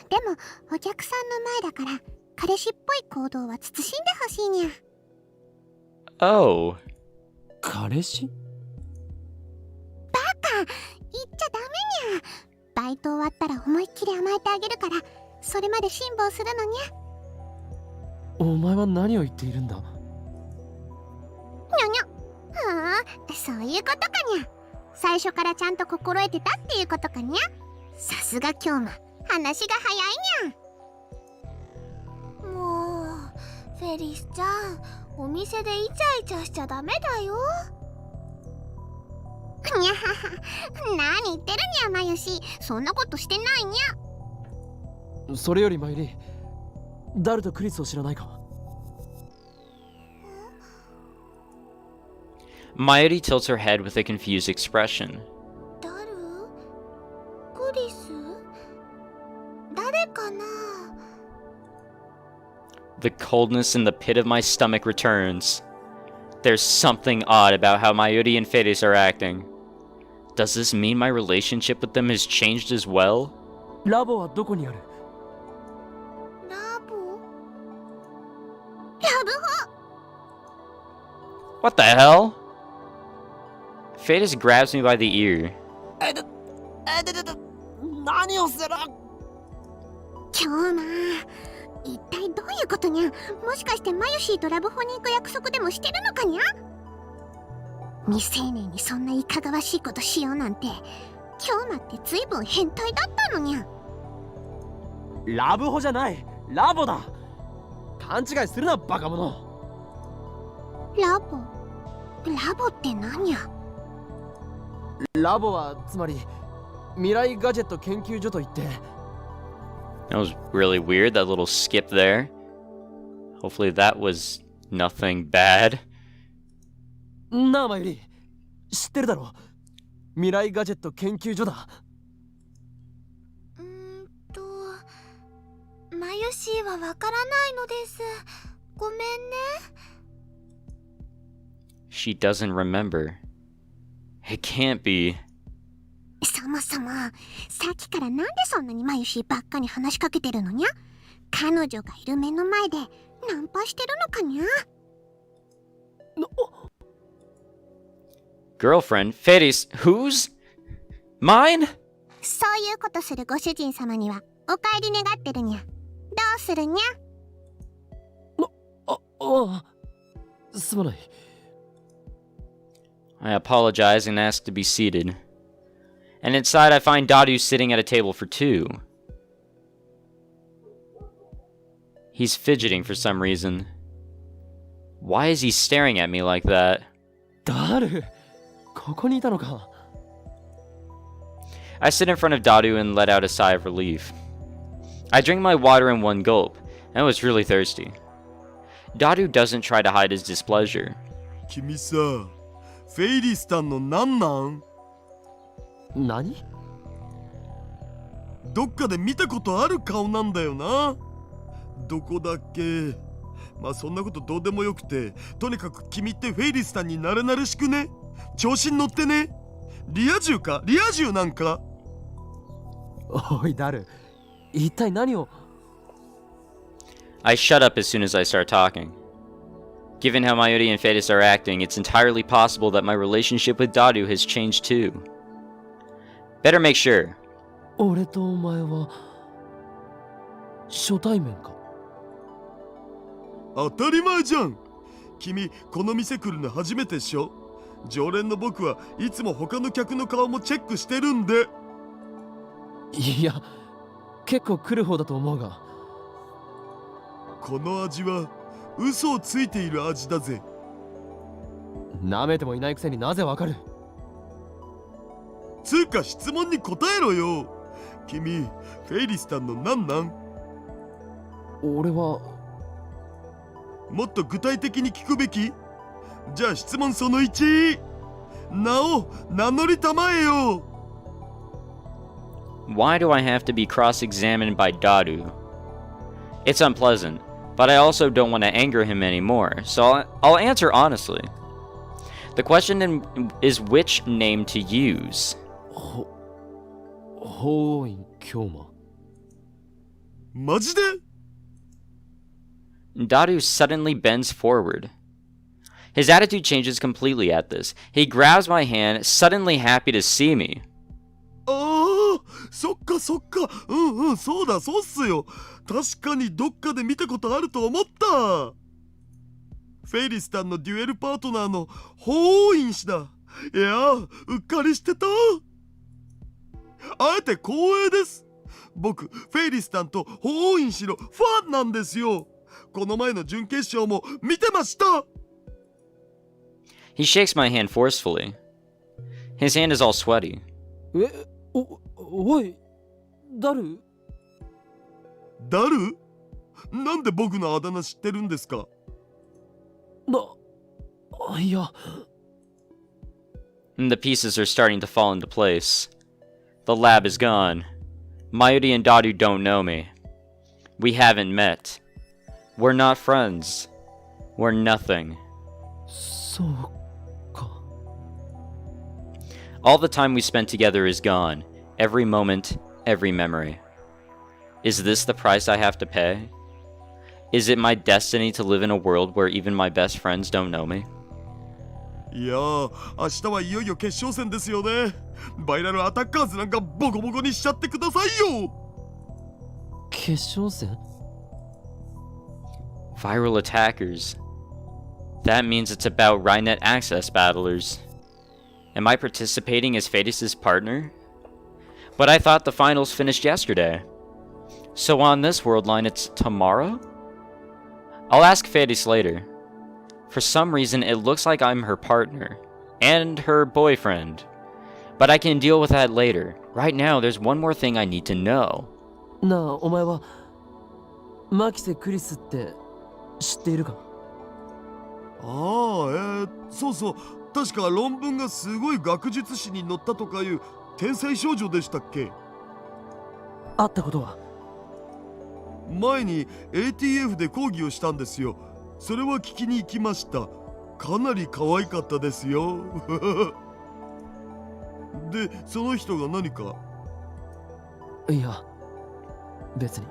でもお客さんの前だから彼氏っぽい行動は慎んでほしいにゃ。 Oh. 彼氏？バカ、言っちゃダメにゃ。バイト終わったら思いっきり甘えてあげるから、それまで辛抱するのにゃ。お前は何を言っているんだ？にゃにゃ。そういうことかにゃ。最初からちゃんと心得てたっていうことかにゃ。さすが今日も話が早いにゃ。もうフェリスちゃん、お店でイチャイチャしちゃダメだよ。にゃはは、何言ってるにゃまゆし、そんなことしてないにゃ。それよりマユリ、ダルとクリスを知らないかMayuri tilts her head with a confused expression. ダル？クリス？誰かな？ The coldness in the pit of my stomach returns. There's something odd about how Mayuri and Faris are acting. Does this mean my relationship with them has changed as well? ラボはどこにある？ラブホ？ What the hell? Faris grabs me by the ear. 何をする？今日な、一体どういうことにゃ。もしかしてマユシーとラブホに行く約束でもしてるのかにゃ。未成年にそんないかがわしいことしようなんて、今日まってずいぶん変態だったのにゃ。ラブホじゃない、ラボだ。勘違いするな、バカ者。ラボって何や？ラボはつまり未来ガジェット研究所といって。 That was really weird, that little skip there. Hopefully that was nothing bad. なあマユリ、知ってるだろ？未来ガジェット研究所だ。マユシーはわからないのです。ごめんね。She doesn't remember. It can't be. そもそもさっきからなんでそんなにマユシーばっかに話しかけてるのにゃ。彼女がいる目の前でナンパしてるのかにゃ。Girlfriend? Faris? Whose? Mine? そういうことするご主人様にはお帰り願ってるにゃ。どうするにゃ。すまない。I apologize and ask to be seated. And inside I find Dadu sitting at a table for two. He's fidgeting for some reason. Why is he staring at me like that? ダル、ここにいたのか。I sit in front of Dadu and let out a sigh of relief. I drink my water in one gulp, and I was really thirsty. Dadu doesn't try to hide his displeasure. 君さ、フェイリスタンのなんなん？何？どっかで見たことある顔なんだよな。どこだっけ？まあそんなことどうでもよくて、とにかく君ってフェイリスタンになれなれしくね？調子に乗ってね？リア充か？リア充なんか？おいダル、一体何を。 I shut up as soon as I start talking. Given how Mayuri and Faris are acting, it's entirely possible that my relationship with Dadu has changed too. Better make sure. 俺とお前は初対面か。当たり前じゃん。君この店来るの初めてでしょ。常連の僕はいつも他の客の顔もチェックしてるんで。いや、結構来る方だと思うが。この味は嘘をついている味だぜ。舐めてもいないくせになぜわかる？つうか質問に答えろよ。君フェイリスタンのなんなん？俺はもっと具体的に聞くべき？じゃあ質問その1、名を名乗りたまえよ。 Why do I have to be cross-examined by Dadu? It's unpleasant, but I also don't want to anger him anymore, so I'll answer honestly. The question is which name to use. 法院京馬。マジで？ Dadu suddenly bends forward. His attitude changes completely at this. He grabs my hand, suddenly happy to see me. ああ、そっかそっか。そうだそうっすよ。確かにどっかで見たことあると思った。フェイリスタンのデュエルパートナーの法院氏だ。いや、うっかりしてた。あえて光栄です。僕フェイリスタンと法院氏のファンなんですよ。この前の準決勝も見てました。 He shakes my hand forcefully. His hand is all sweaty. おい、ダル？ダル？なんで僕のあだ名知ってるんですか？いや。 And the pieces are starting to fall into place. The lab is gone. Mayuri and Dadu don't know me. We haven't met. We're not friends. We're nothing. そうか。 All the time we spent together is gone. Every moment, every memory. Is this the price I have to pay? Is it my destiny to live in a world where even my best friends don't know me? いやー、明日はいよいよ決勝戦ですよね。バイラルアタッカーズなんかボコボコにしちゃってくださいよ。決勝戦？ Viral attackers. That means it's about Rhinet access battlers. Am I participating as Fatis' partner? But I thought the finals finished yesterday. So on this worldline it's tomorrow? I'll ask Fatis later. For some reason it looks like I'm her partner. And her boyfriend. But I can deal with that later. Right now there's one more thing I need to know. なあ、お前はマキセ・クリスって知っているか？ああ、そうそう。確か論文がすごい学術誌に載ったとかいう天才少女でしたっけ？会ったことは？前に ATF で講義をしたんですよ。それは聞きに行きました。かなり可愛かったですよ。で、その人が何か？いや、別に。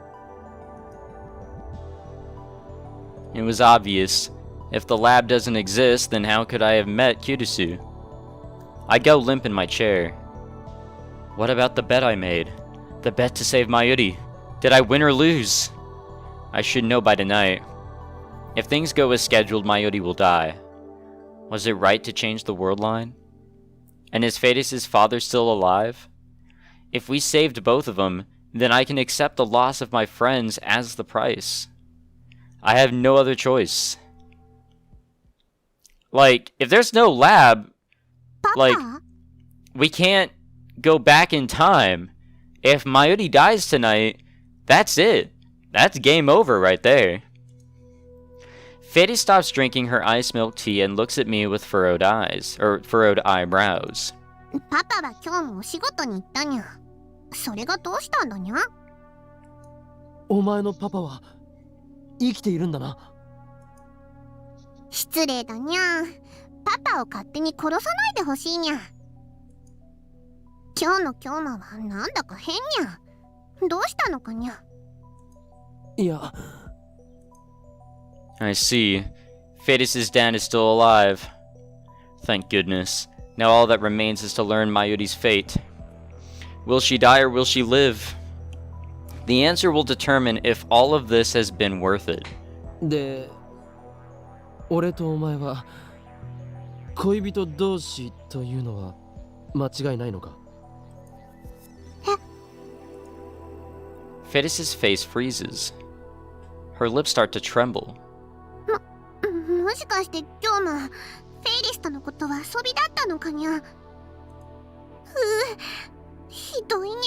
It was obvious. If the lab doesn't exist, then how could I have met Kirisu? I go limp in my chair. What about the bet I made? The bet to save Mayuri. Did I win or lose? I should know by tonight. If things go as scheduled, Mayuri will die. Was it right to change the world line? And is Fatis' father still alive? If we saved both of them, then I can accept the loss of my friends as the price. I have no other choice. Like, if there's no lab, like, we can't go back in time. If Mayuri dies tonight, that's it. That's game over right there. Faris stops drinking her ice milk tea and looks at me with furrowed eyebrows. パパは今日もお仕事に行ったにゃ。それがどうしたんだにゃ。お前のパパは生きているんだな。失礼だにゃ。パパを勝手に殺さないでほしいにゃ。今日の京馬はなんだか変にゃ。どうしたのかにゃ。いや。I see. Faris' dad is still alive. Thank goodness. Now all that remains is to learn Mayuri's fate. Will she die or will she live? The answer will determine if all of this has been worth it. で、俺とお前は恋人同士というのは間違いないのか? Faris' face freezes. Her lips start to tremble. もしかして今日もフェイリスとのことは遊びだったのかにゃ。ひどいにゃ。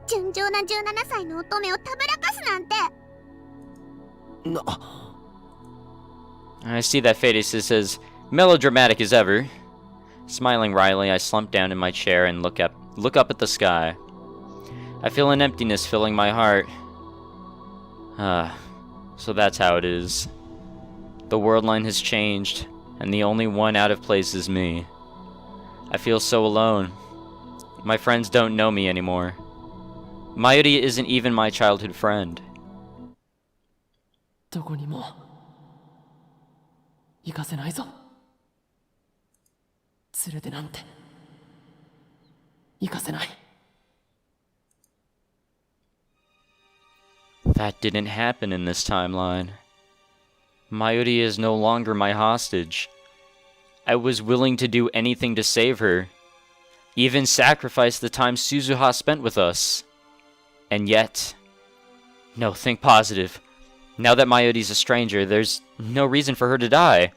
純情な17歳の乙女をたぶらかすなんて。I see that Faris is as melodramatic as ever. Smiling wryly, I slump down in my chair and look up at the sky. I feel an emptiness filling my heart. So that's how it is. The worldline has changed, and the only one out of place is me. I feel so alone. My friends don't know me anymore. Mayuri isn't even my childhood friend. どこにも行かせないぞ。連れてなんて行かせない。That didn't happen in this timeline. Mayuri is no longer my hostage. I was willing to do anything to save her, even sacrifice the time Suzuha spent with us. And yet... No, think positive. Now that Mayuri's a stranger, there's no reason for her to die.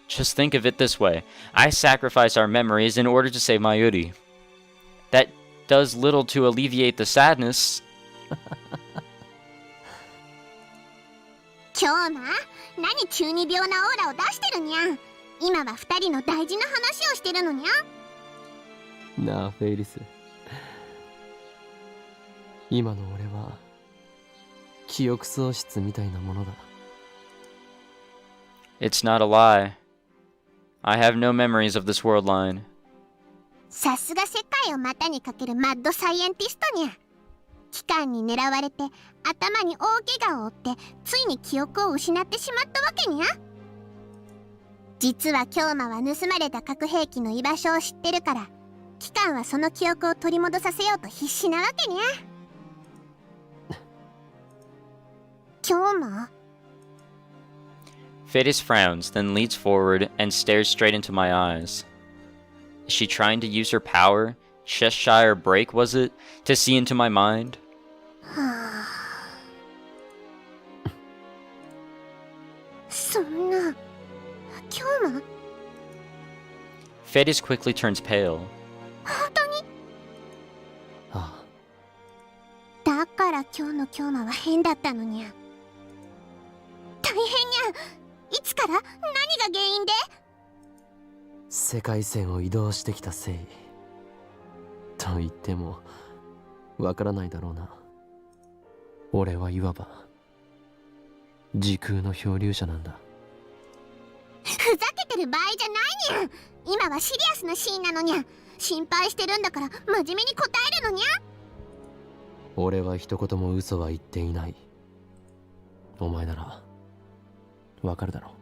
Just think of it this way. I sacrifice our memories in order to save Mayuri. That does little to alleviate the sadness. 今日な、何中二病なオーラを出してるにゃ。今は二人の大事な話をしてるのにゃ。なあ、フェイリス。今の俺は記憶喪失みたいなものだ。It's not a lie. I have no memories of this world line. さすが世界を股にかけるマッドサイエンティストにゃ。機関に狙われて頭に大怪我を負ってついに記憶を失ってしまったわけにゃ。実は京馬は盗まれた核兵器の居場所を知ってるから、機関はその記憶を取り戻させようと必死なわけにゃ。京馬 Faris frowns, then leans forward and stares straight into my eyes. Is she trying to use her power, Cheshire break was it, to see into my mind? はあ、そんな、京馬 Faris quickly turns pale. 本当に？ああ。だから今日の京馬は変だったのにゃ。大変にゃ。いつから？何が原因で？世界線を移動してきたせいと言ってもわからないだろうな。俺はいわば時空の漂流者なんだ。ふざけてる場合じゃないにゃ。今はシリアスなシーンなのにゃ。心配してるんだから真面目に答えるのにゃ。俺は一言も嘘は言っていない。お前ならわかるだろう。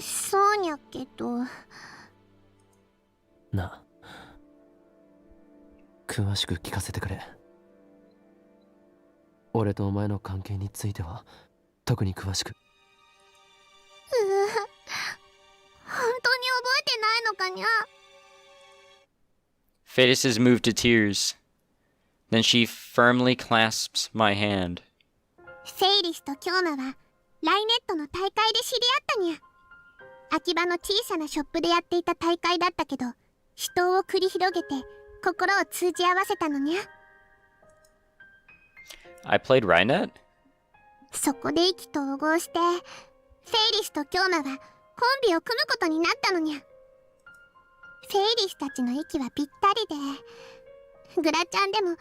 そうにゃけど。なあ、詳しく聞かせてくれ。俺とお前の関係については特に詳しく。本当に覚えてないのかにゃ。Fatis is moved to tears. Then she firmly clasps my hand. フェイリスとキョーマはライネットの大会で知り合ったにゃ。秋葉の小さなショップでやっていた大会だったけど、死闘を繰り広げて心を通じ合わせたのにゃ。I played Rainet? そこで意気投合して、フェイリスとキョーマはコンビを組むことになったのにゃ。フェイリスたちの息はぴったりで、グラちゃんでもほ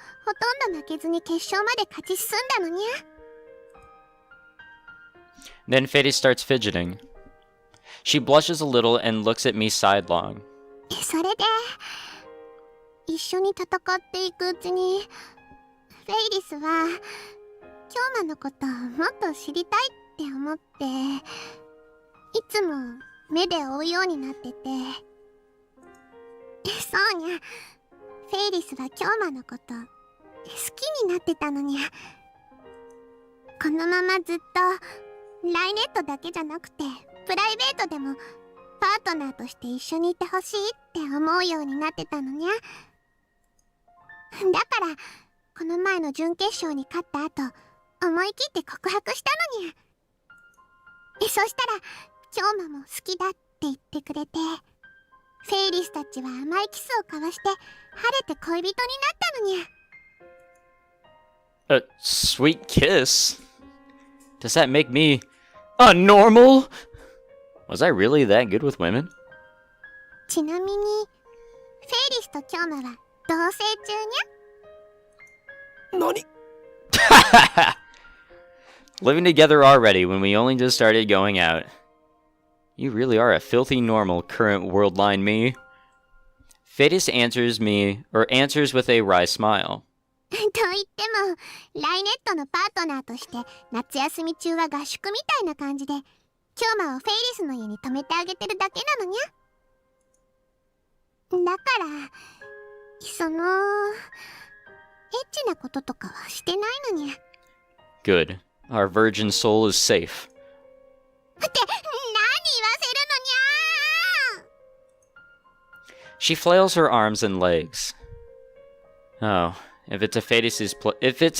とんど負けずに決勝まで勝ち進んだのにゃ。Then Fatis starts fidgeting. She blushes a little and looks at me sidelong. それで一緒に戦っていくうちにフェイリスはキョーマのことをもっと知りたいって思っていつも目で追うようになってて、そうにゃ、フェイリスはキョーマのこと好きになってたのにゃ。このままずっとライネットだけじゃなくてプライベートでもパートナーとして一緒にいてほしいって思うようになってたのにゃ。だからこの前の準決勝に勝った後思い切って告白したのにゃ。そしたらキョーマも好きだって言ってくれて、フェイリスたちは甘いキスを交わして晴れて恋人になったのにゃ。A sweet kiss? Does that make me a normal? Was I really that good with women? ちなみにフェイリスとキョーマは同棲中にゃ。何？ Living together already when we only just started going out. You really are a filthy normal, current worldline me. Fatis answers with a wry smile. と言ってもライネットのパートナーとして夏休み中は合宿みたいな感じでキョーマをフェイリスの家に泊めてあげてるだけなのにゃ。だからそのエッチなこととかはしてないのにゃ。 Good. Our virgin soul is safe. って何言わせるのにゃ。 She flails her arms and legs. Oh, if it's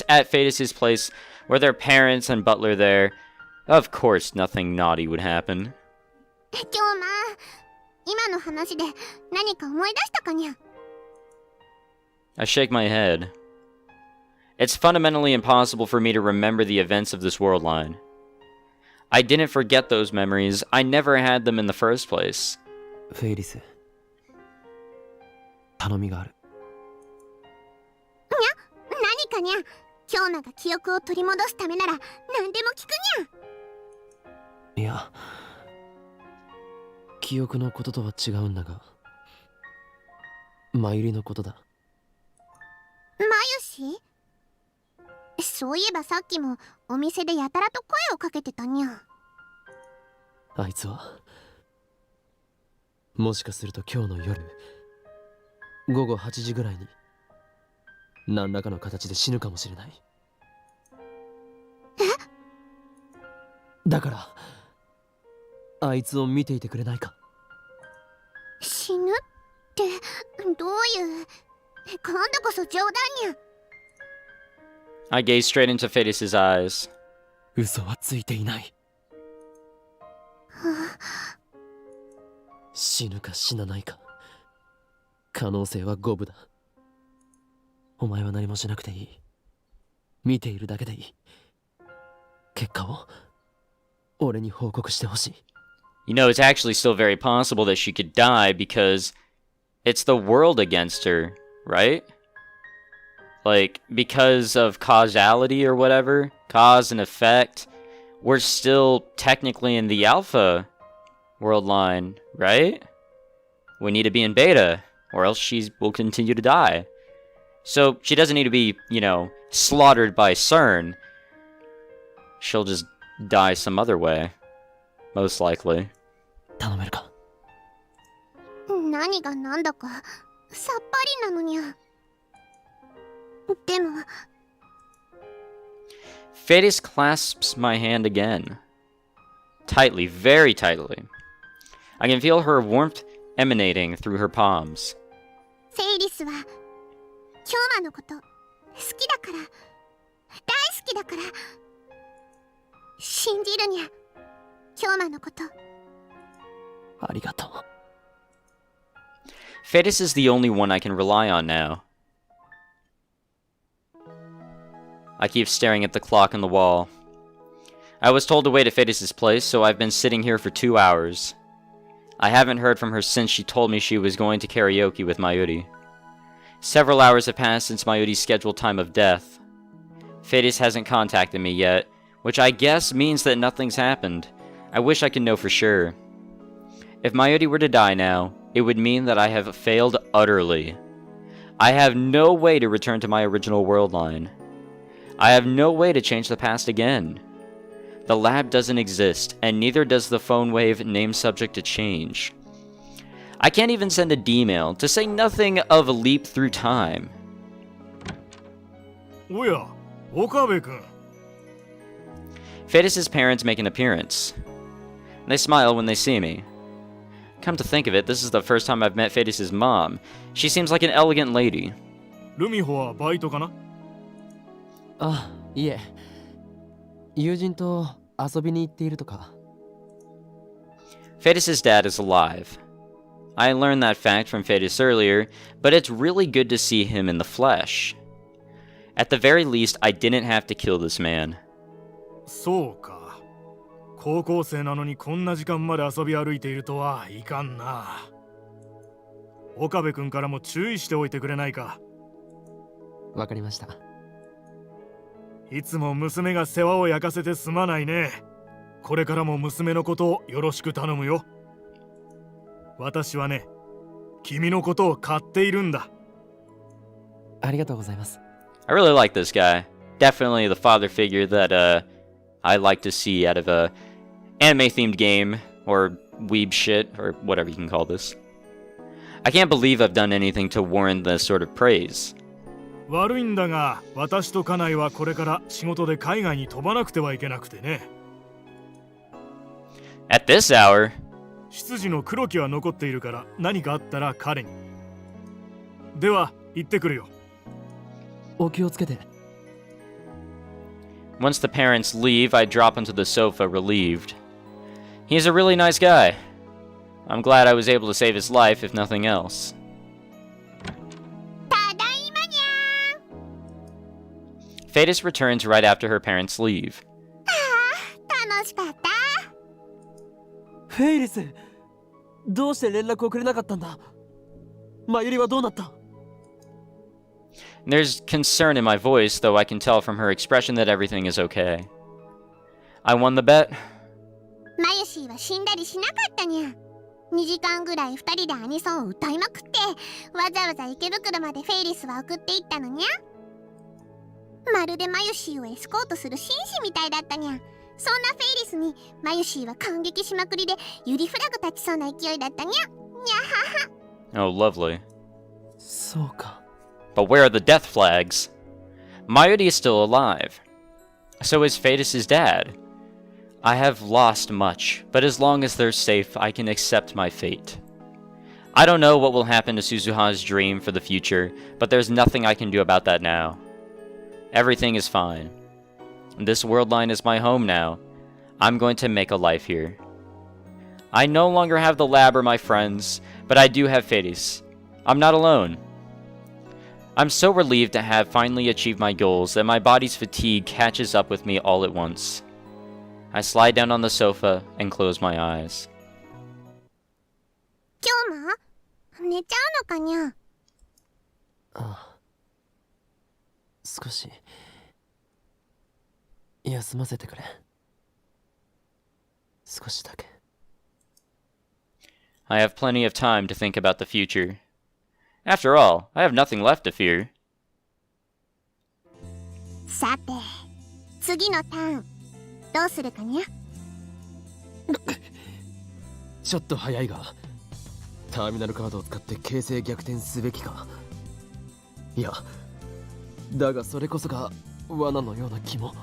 at Fatis' place where their parents and butler there, of course nothing naughty would happen. キョーマ、今の話で何か思い出したかにゃ。 I shake my head. It's fundamentally impossible for me to remember the events of this world line. I didn't forget those memories. I never had them in the first place. フェイリス、頼みがある。何かにゃ。キョーマが記憶を取り戻すためなら何でも聞くにゃ。いや、記憶のこととは違うんだが、マユリのことだ。マユシ？そういえばさっきもお店でやたらと声をかけてたにゃ。あいつはもしかすると今日の夜午後8時ぐらいに何らかの形で死ぬかもしれない。だからあいつを見ていてくれないか。死ぬってどういう、今度こそ冗談にゃ。 I gaze straight into Fatis' eyes. 嘘はついていない。死ぬか死なないか、可能性は五分だ。お前は何もしなくていい。見ているだけでいい。結果を俺に報告してほしい。You know, it's actually still very possible that she could die because it's the world against her, right? Like, because of causality or whatever, cause and effect, we're still technically in the alpha world line, right? We need to be in beta, or else she will continue to die. So, she doesn't need to be, you know, slaughtered by SERN. She'll just die some other way. Most likely. 頼めるか。何が何だかさっぱりなのにゃ。でも Fatis clasps my hand again. Tightly, very tightly. I can feel her warmth emanating through her palms. フェイリスは京馬のこと好きだから、大好きだから信じるにゃ、京馬のこと。ありがとう。Faris is the only one I can rely on now. I keep staring at the clock on the wall. I was told to wait at Faris' place, so I've been sitting here for 2 hours. I haven't heard from her since she told me she was going to karaoke with Mayuri. Several hours have passed since Mayuri's scheduled time of death. Faris hasn't contacted me yet, which I guess means that nothing's happened. I wish I could know for sure. If Mayuri were to die now, it would mean that I have failed utterly. I have no way to return to my original world line. I have no way to change the past again. The lab doesn't exist, and neither does the phone wave named subject to change. I can't even send a D-mail, to say nothing of a leap through time. おや、岡部君。Faris' parents make an appearance. They smile when they see me. Come to think of it, this is the first time I've met Faris' mom. She seems like an elegant lady. ルミホはバイトかな？あ、いえ。友人と遊びに行っているとか。Faris' dad is alive. I learned that fact from Faris earlier, but it's really good to see him in the flesh. At the very least, I didn't have to kill this man. そうか。高校生なのにこんな時間まで遊び歩いているとはいかんな。岡部君からも注意しておいてくれないか。わかりました。いつも娘が世話を焼かせてすまないね。これからも娘のことをよろしく頼むよ。私はね、君のことを買っているんだ。ありがとうございます。I really like this guy. Definitely the father figure that I like to see out of a anime-themed game or weeb shit or whatever you can call this. I can't believe I've done anything to warrant this sort of praise. 悪いんだが、私と家内はこれから仕事で海外に飛ばなくてはいけなくてね。At this hour? 執事の黒木は残っているから何かあったら彼に。では行ってくるよ。お気をつけて。Once the parents leave, I drop onto the sofa, relieved. He's a really nice guy. I'm glad I was able to save his life, if nothing else. ただいまにゃー。 Fatis returns right after her parents leave. 楽しかった。フェイリス、どうして連絡をくれなかったんだ。マユリはどうなった？ There's concern in my voice, though I can tell from her expression that everything is okay. I won the bet. マユシーは死んだりしなかったにゃ。2時間ぐらい2人でアニソンを歌いまくって、わざわざ池袋までフェイリスは送っていったのにゃ。まるでマユシーをエスコートする紳士みたいだったにゃ。そんなフェイリスにマユシーは感激しまくりでユリフラグ立ちそうな勢いだったにゃ。にゃはは。Oh, lovely. そうか。But where are the death flags? Mayuri is still alive. So is Fatis' dad. I have lost much, but as long as they're safe, I can accept my fate. I don't know what will happen to Suzuha's dream for the future, but there's nothing I can do about that now. Everything is fine. This world line is my home now. I'm going to make a life here. I no longer have the lab or my friends, but I do have Fatis. I'm not alone. I'm so relieved to have finally achieved my goals that my body's fatigue catches up with me all at once. I slide down on the sofa and close my eyes. 今日も寝ちゃうのかにゃ。ああ、少し休ませてくれ。少しだけ。I have plenty of time to think about the future. After all, I have nothing left to fear. さて、次のターンどうするかにゃ。ちょっと早いが、ターミナルカードを使って形勢逆転すべきか。いや、だがそれこそが罠のような気も。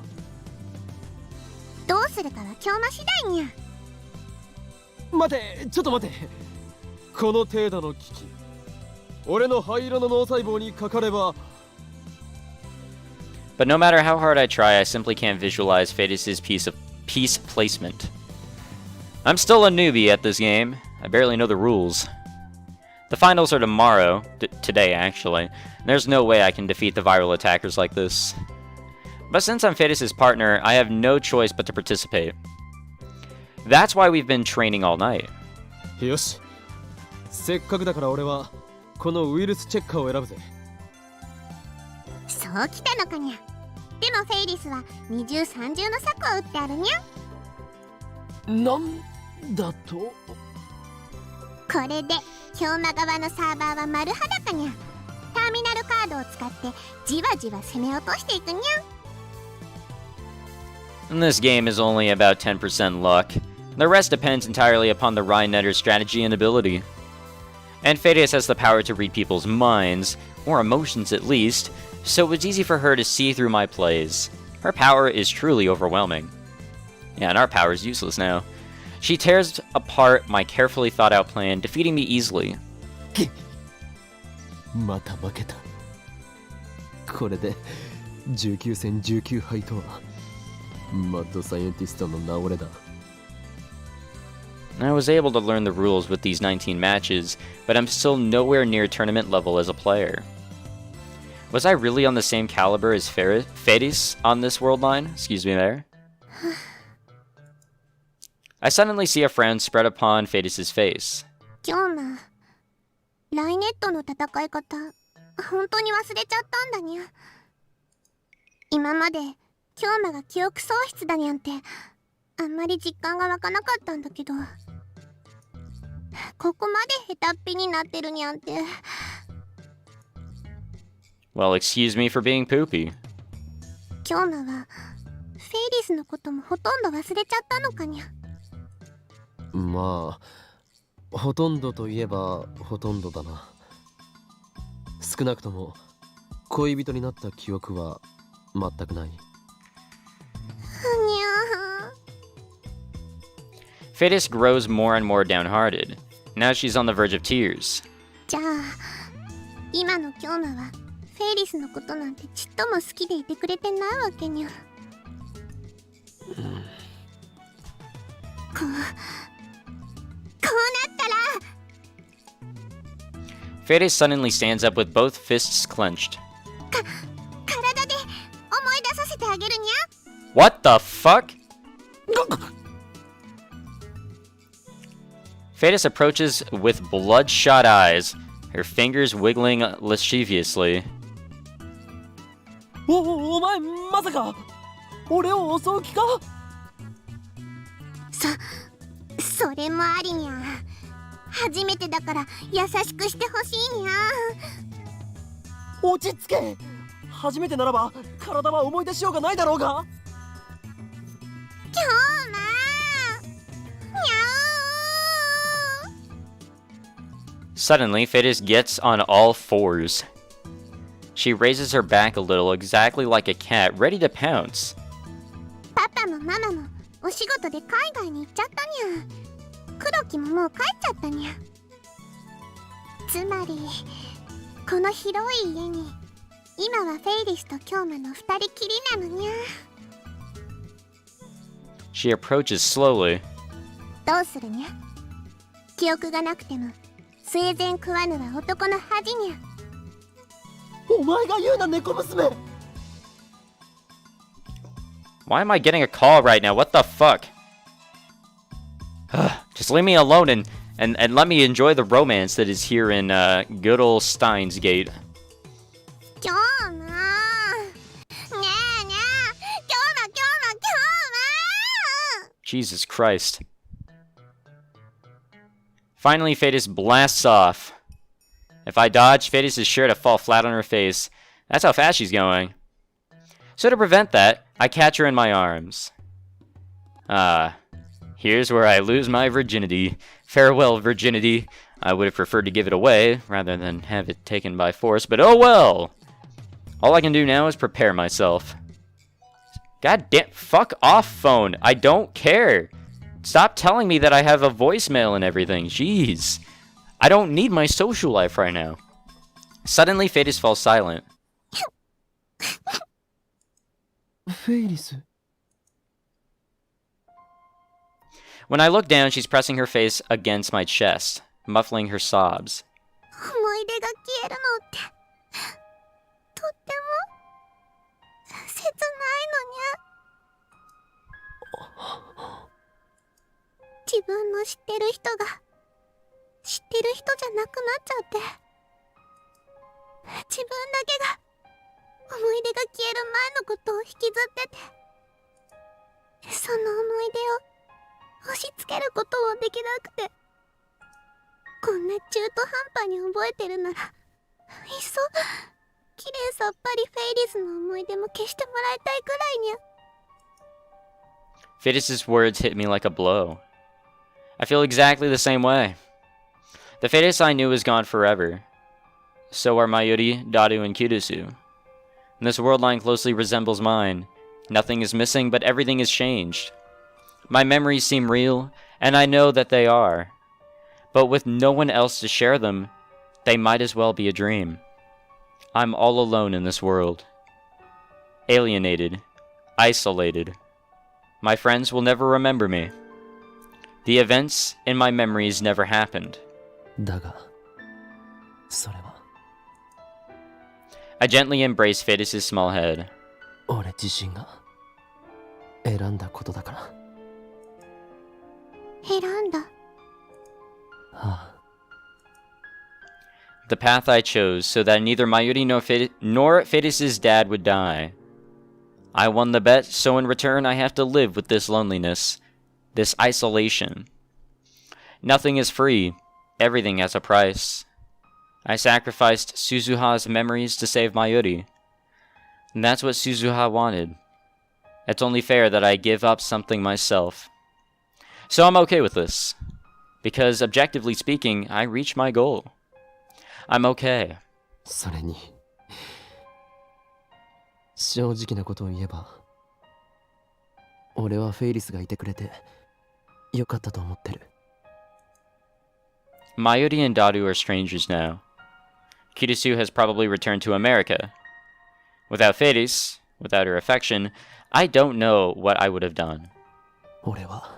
どうするかは今日の次第にゃ。待て、ちょっと待て。この程度の危機、俺の灰色の脳細胞にかかれば But no matter how hard I try, I simply can't visualize Faris' piece placement. I'm still a newbie at this game. I barely know the rules. The finals are tomorrow, today actually, and there's no way I can defeat the viral attackers like this. But since I'm Faris' partner, I have no choice but to participate. That's why we've been training all night. よしせっかくだから俺はこのウイルスチェッカーを選ぶぜそうきたのかにゃ。でもフェイリスは二重三重の策を打ってあるにゃ。なんだとこれで氷魔側のサーバーは丸裸にゃ。ターミナルカードを使ってじわじわ攻め落としていくにゃ。 And this game is only about 10% luck. The rest depends entirely upon the Rhinetter's strategy and ability. And Faris has the power to read people's minds, or emotions at least, so it was easy for her to see through my plays. Her power is truly overwhelming. Yeah, and our power is useless now. She tears apart my carefully thought out plan, defeating me easily. また負けたこれで19戦19敗とはマッドサイエンティストの名折れだ I was able to learn the rules with these 19 matches, but I'm still nowhere near tournament level as a player. Was I really on the same caliber as Faris on this world line? Excuse me there. I suddenly see a frown spread upon Faris' face. 今日のライネットの戦い方本当に忘れちゃったんだにゃ。今まで今日が記憶喪失だにゃんてあんまり実感が湧かなかったんだけどここまで下手っぴになってるにゃんて Well, excuse me for being poopy. 今日はフェイリスのこともほとんど忘れちゃったのかにゃ。まあほとんどといえばほとんどだな少なくとも恋人になった記憶は全くない Faris grows more and more downhearted. Now she's on the verge of tears. じゃあ今の今日はフェイリスのことなんてちっとも好きでいてくれてないわけにゃ。こうなったら Faris suddenly stands up with both fists clenched. 体で思い出させてあげるにゃ。 What the fuck? Faris approaches with bloodshot eyes, her fingers wiggling lasciviously. お前まさか俺を襲う気かそれもありにゃ。初めてだから優しくしてほしいにゃ。落ち着け初めてならば体は思い出しようがないだろうが今日にゃ Suddenly, Faris gets on all fours. She raises her back a little, exactly like a cat, ready to pounce. パパもママもお仕事で海外に行っちゃったにゃ。黒木ももう帰っちゃったにゃ。つまりこの広い家に今はフェイリスと京馬の二人きりなのにゃ。 She approaches slowly. どうするにゃ。記憶がなくても生前食わぬは男の恥にゃ。お前が言うな猫娘 Why am I getting a call right now? What the fuck? Just leave me alone and let me enjoy the romance that is here in good old Steins Gate. 京馬にゃーにゃー京馬 Jesus Christ. Finally, Faris blasts off. If I dodge, Faris is sure to fall flat on her face. That's how fast she's going. So to prevent that, I catch her in my arms. Here's where I lose my virginity. Farewell, virginity. I would have preferred to give it away, rather than have it taken by force, but oh well! All I can do now is prepare myself. God damn, fuck off, phone. I don't care. Stop telling me that I have a voicemail and everything. Jeez. I don't need my social life right now. Suddenly, Faris falls silent. フェイリス When I look down, she's pressing her face against my chest, muffling her sobs. 思い出が消えるのってとっても切ないのにゃ。自分の知ってる人が知ってる人じゃなくなっちゃって、自分だけが思い出が消える前のことを引きずってて、その思い出を押し付けることもできなくて、こんな中途半端に覚えてるならいっそきれいさっぱりフェイリスの思い出も消してもらいたいくらいにゃ。 Faris's words hit me like a blow. I feel exactly the same way. The Faris I knew is gone forever. So are Mayuri, Dadu, and Kirisu. And this world line closely resembles mine. Nothing is missing, but everything is changed. My memories seem real, and I know that they are. But with no one else to share them, they might as well be a dream. I'm all alone in this world. Alienated. Isolated. My friends will never remember me. The events in my memories never happened. だがそれは I gently embrace Faris' small head. 俺自身が選んだことだから。選んだ。ああ The path I chose so that neither Mayuri nor Faris' dad would die. I won the bet, so in return I have to live with this loneliness, this isolation. Nothing is free. Everything has a price. I sacrificed Suzuha's memories to save Mayuri. And that's what Suzuha wanted. It's only fair that I give up something myself. So I'm okay with this. Because objectively speaking, I reached my goal. I'm okay. それに正直なことを言えば俺はフェイリスがいてくれてよかったと思ってる。 Mayuri and Dadu are strangers now. Kirisu has probably returned to America. Without Faris, without her affection, I don't know what I would have done. 俺は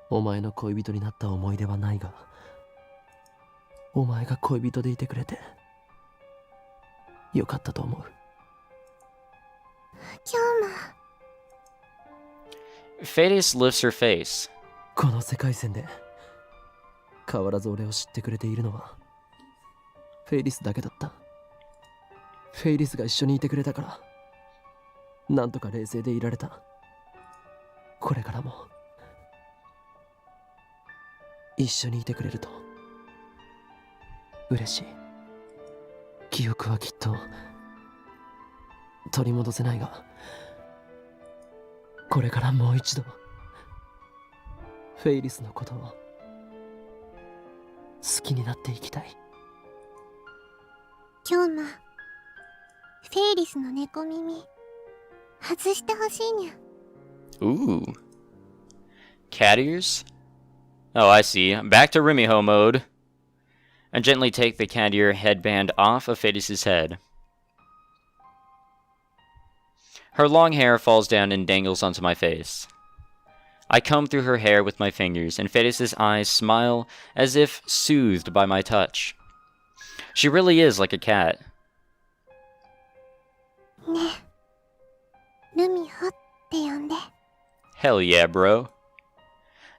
お前の恋人になった思い出はないが、お前が恋人でいてくれてよかったと思う。今日も Faris lifts her face. この世界線で変わらず俺を知ってくれているのはフェイリスだけだった。フェイリスが一緒にいてくれたからなんとか冷静でいられた。これからも一緒にいてくれると嬉しい。記憶はきっと取り戻せないが、これからもう一度フェイリスのことを好きになっていきたい。今日もフェイリスの猫耳外してほしいにゃ。 Ooh. Cat ears? Oh, I see. Back to Rumiho mode. I gently take the cat ear headband off of Faris' head. Her long hair falls down and dangles onto my face. I comb through her hair with my fingers, and Faris' eyes smile as if soothed by my touch. She really is like a cat. ねえ、ルミホって呼んで。 Hell yeah, bro.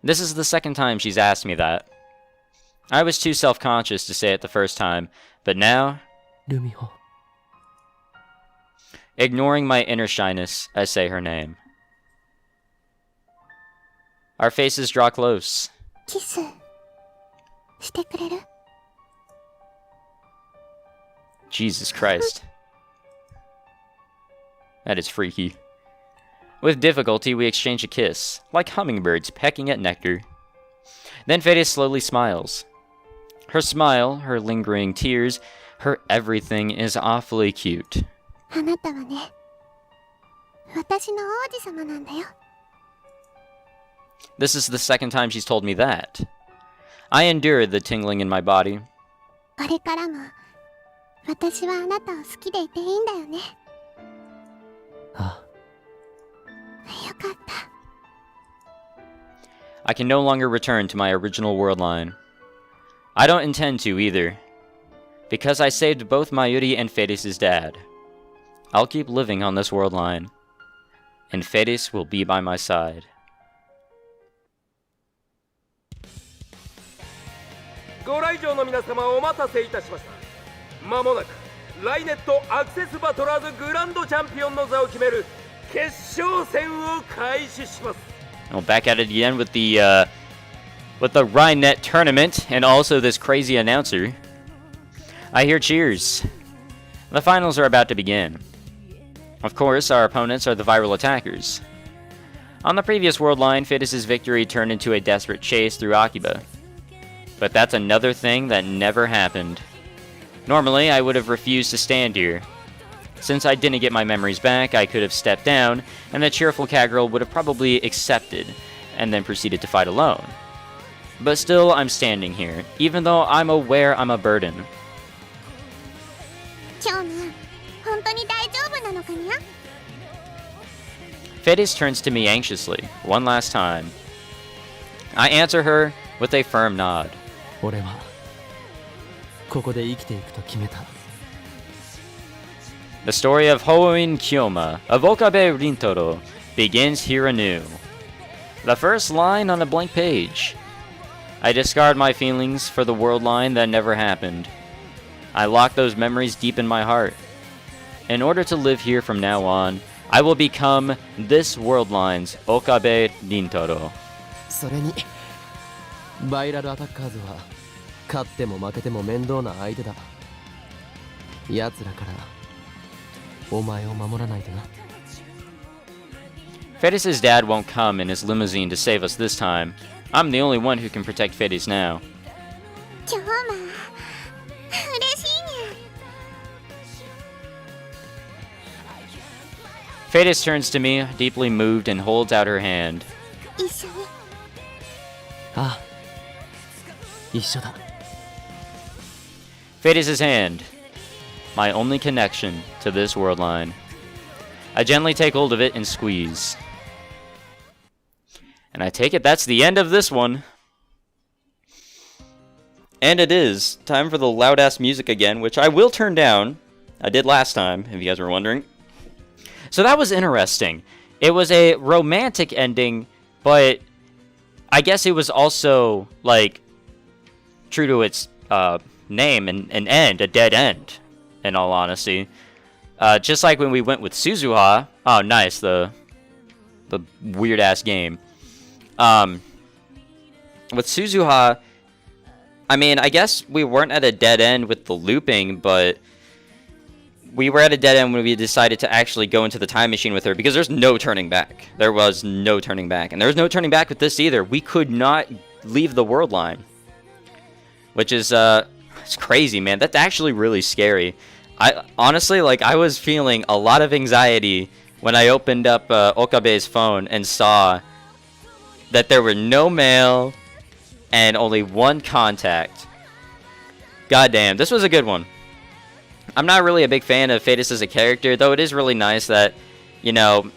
This is the second time she's asked me that. I was too self-conscious to say it the first time, but now, ルミホ ignoring my inner shyness, I say her name. Our faces draw close. キスしてくれる？ Jesus Christ. That is freaky. With difficulty, we exchange a kiss, like hummingbirds pecking at nectar. Then Faris slowly smiles. Her smile, her lingering tears, her everything is awfully cute. あなたはね、私の王子様なんだよ。 This is the second time she's told me that. I endured the tingling in my body. これからも私はあなたを好きでいていいんだよね。あよかった。 I can no longer return to my original world line. I don't intend to either. Because I saved both Mayuri and Faris' dad. I'll keep living on this world line. And Faris will be by my side. ご来場の皆様お待たせいたしました。まもなくライネットアクセスバトラーズグランドチャンピオンの座を決める決勝戦を開始します。 Well, back at it again with the Rhinenet tournament and also this crazy announcer. I hear cheers. The finals are about to begin. Of course, our opponents are the viral attackers. On the previous world line, Faris' victory turned into a desperate chase through Okabe. But that's another thing that never happened. Normally, I would have refused to stand here. Since I didn't get my memories back, I could have stepped down, and the cheerful Kaggirl would have probably accepted, and then proceeded to fight alone. But still, I'm standing here, even though I'm aware I'm a burden. 今日の本当に大丈夫なのかにゃ？ Faris turns to me anxiously, one last time. I answer her with a firm nod. 俺はここで生きていくと決めた。 The story of Hoin Kyoma of Okabe Rintoro begins here anew. The first line on a blank page. I discard my feelings for the world line that never happened. I lock those memories deep in my heart. In order to live here from now on, I will become this world line's Okabe Rintoro. それにバイラルアタッカーズは勝っても負けても面倒な相手だ。奴らからお前を守らないとな。 Faris' dad won't come in his limousine to save us this time. I'm the only one who can protect Faris now. 今日も嬉しいにゃ。 Faris turns to me, deeply moved, and holds out her hand. 一緒に。ああ、一緒だ。 Faris' hand. My only connection to this world line. I gently take hold of it and squeeze. And I take it that's the end of this one. And it is. Time for the loud-ass music again, which I will turn down. I did last time, if you guys were wondering. So that was interesting. It was a romantic ending, but I guess it was also, like, true to its name, an end, a dead end, in all honesty. Just like when we went with Suzuha. Oh, nice, the weird-ass game. With Suzuha, I mean, I guess we weren't at a dead end with the looping, but we were at a dead end when we decided to actually go into the time machine with her, because there's no turning back. There was no turning back. And there was no turning back with this either. We could not leave the world line. Which is, it's crazy, man. That's actually really scary. I honestly, like, I was feeling a lot of anxiety when I opened up Okabe's phone and saw that there were no mail and only one contact. Goddamn, this was a good one. I'm not really a big fan of Faris as a character, though it is really nice that, you know,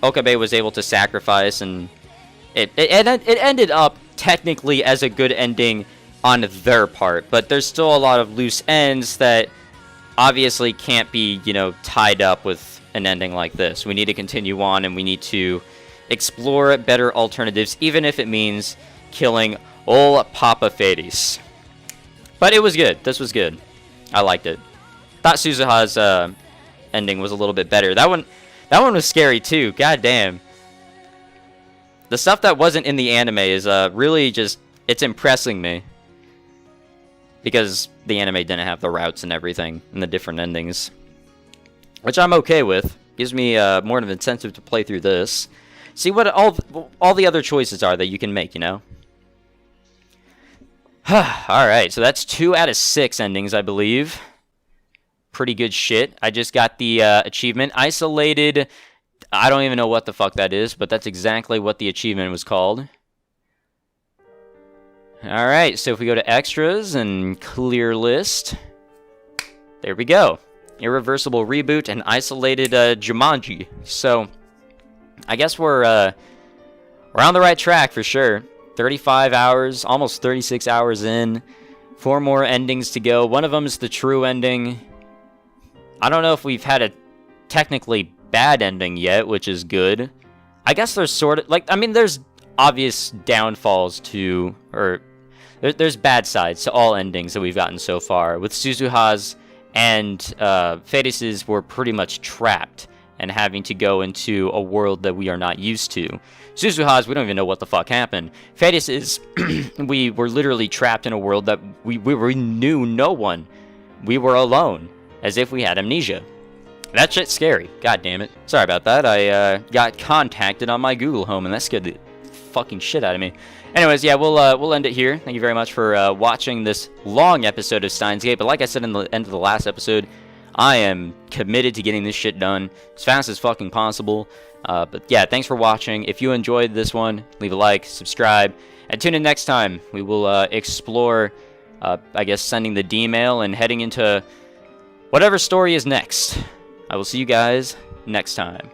Okabe was able to sacrifice, and it ended up technically as a good ending on their part, but there's still a lot of loose ends that obviously can't be, you know, tied up with an ending like this. We need to continue on, and we need to explore better alternatives, even if it means killing old Papa Faris. But it was good. This was good. I liked it. Thought Suzuha's ending was a little bit better. That one was scary too. God damn. The stuff that wasn't in the anime is really just, it's impressing me. Because the anime didn't have the routes and everything, and the different endings. Which I'm okay with. Gives me more of an incentive to play through this. See what all the other choices are that you can make, you know? Alright, so that's 2 out of 6 endings, I believe. Pretty good shit. I just got the achievement. Isolated. I don't even know what the fuck that is, but that's exactly what the achievement was called. Alright, so if we go to extras and clear list, there we go. Irreversible reboot and isolated Jumanji. So, I guess we're on the right track for sure. 35 hours, almost 36 hours in. 4 more endings to go. One of them is the true ending. I don't know if we've had a technically bad ending yet, which is good. I guess there's sort of, like, I mean, there's obvious downfalls to, or there's bad sides to all endings that we've gotten so far. With Suzuha's and Faris's, we're pretty much trapped and having to go into a world that we are not used to. Suzuha's, we don't even know what the fuck happened. Faris's, we were literally trapped in a world that we knew no one. We were alone, as if we had amnesia. That shit's scary. God damn it. Sorry about that. I got contacted on my Google Home, and that scared the fucking shit out of me. Anyways, yeah, we'll end it here. Thank you very much for watching this long episode of Steins Gate. But like I said in the end of the last episode, I am committed to getting this shit done as fast as fucking possible. But yeah, thanks for watching. If you enjoyed this one, leave a like, subscribe, and tune in next time. We will explore, I guess, sending the D-mail and heading into whatever story is next. I will see you guys next time.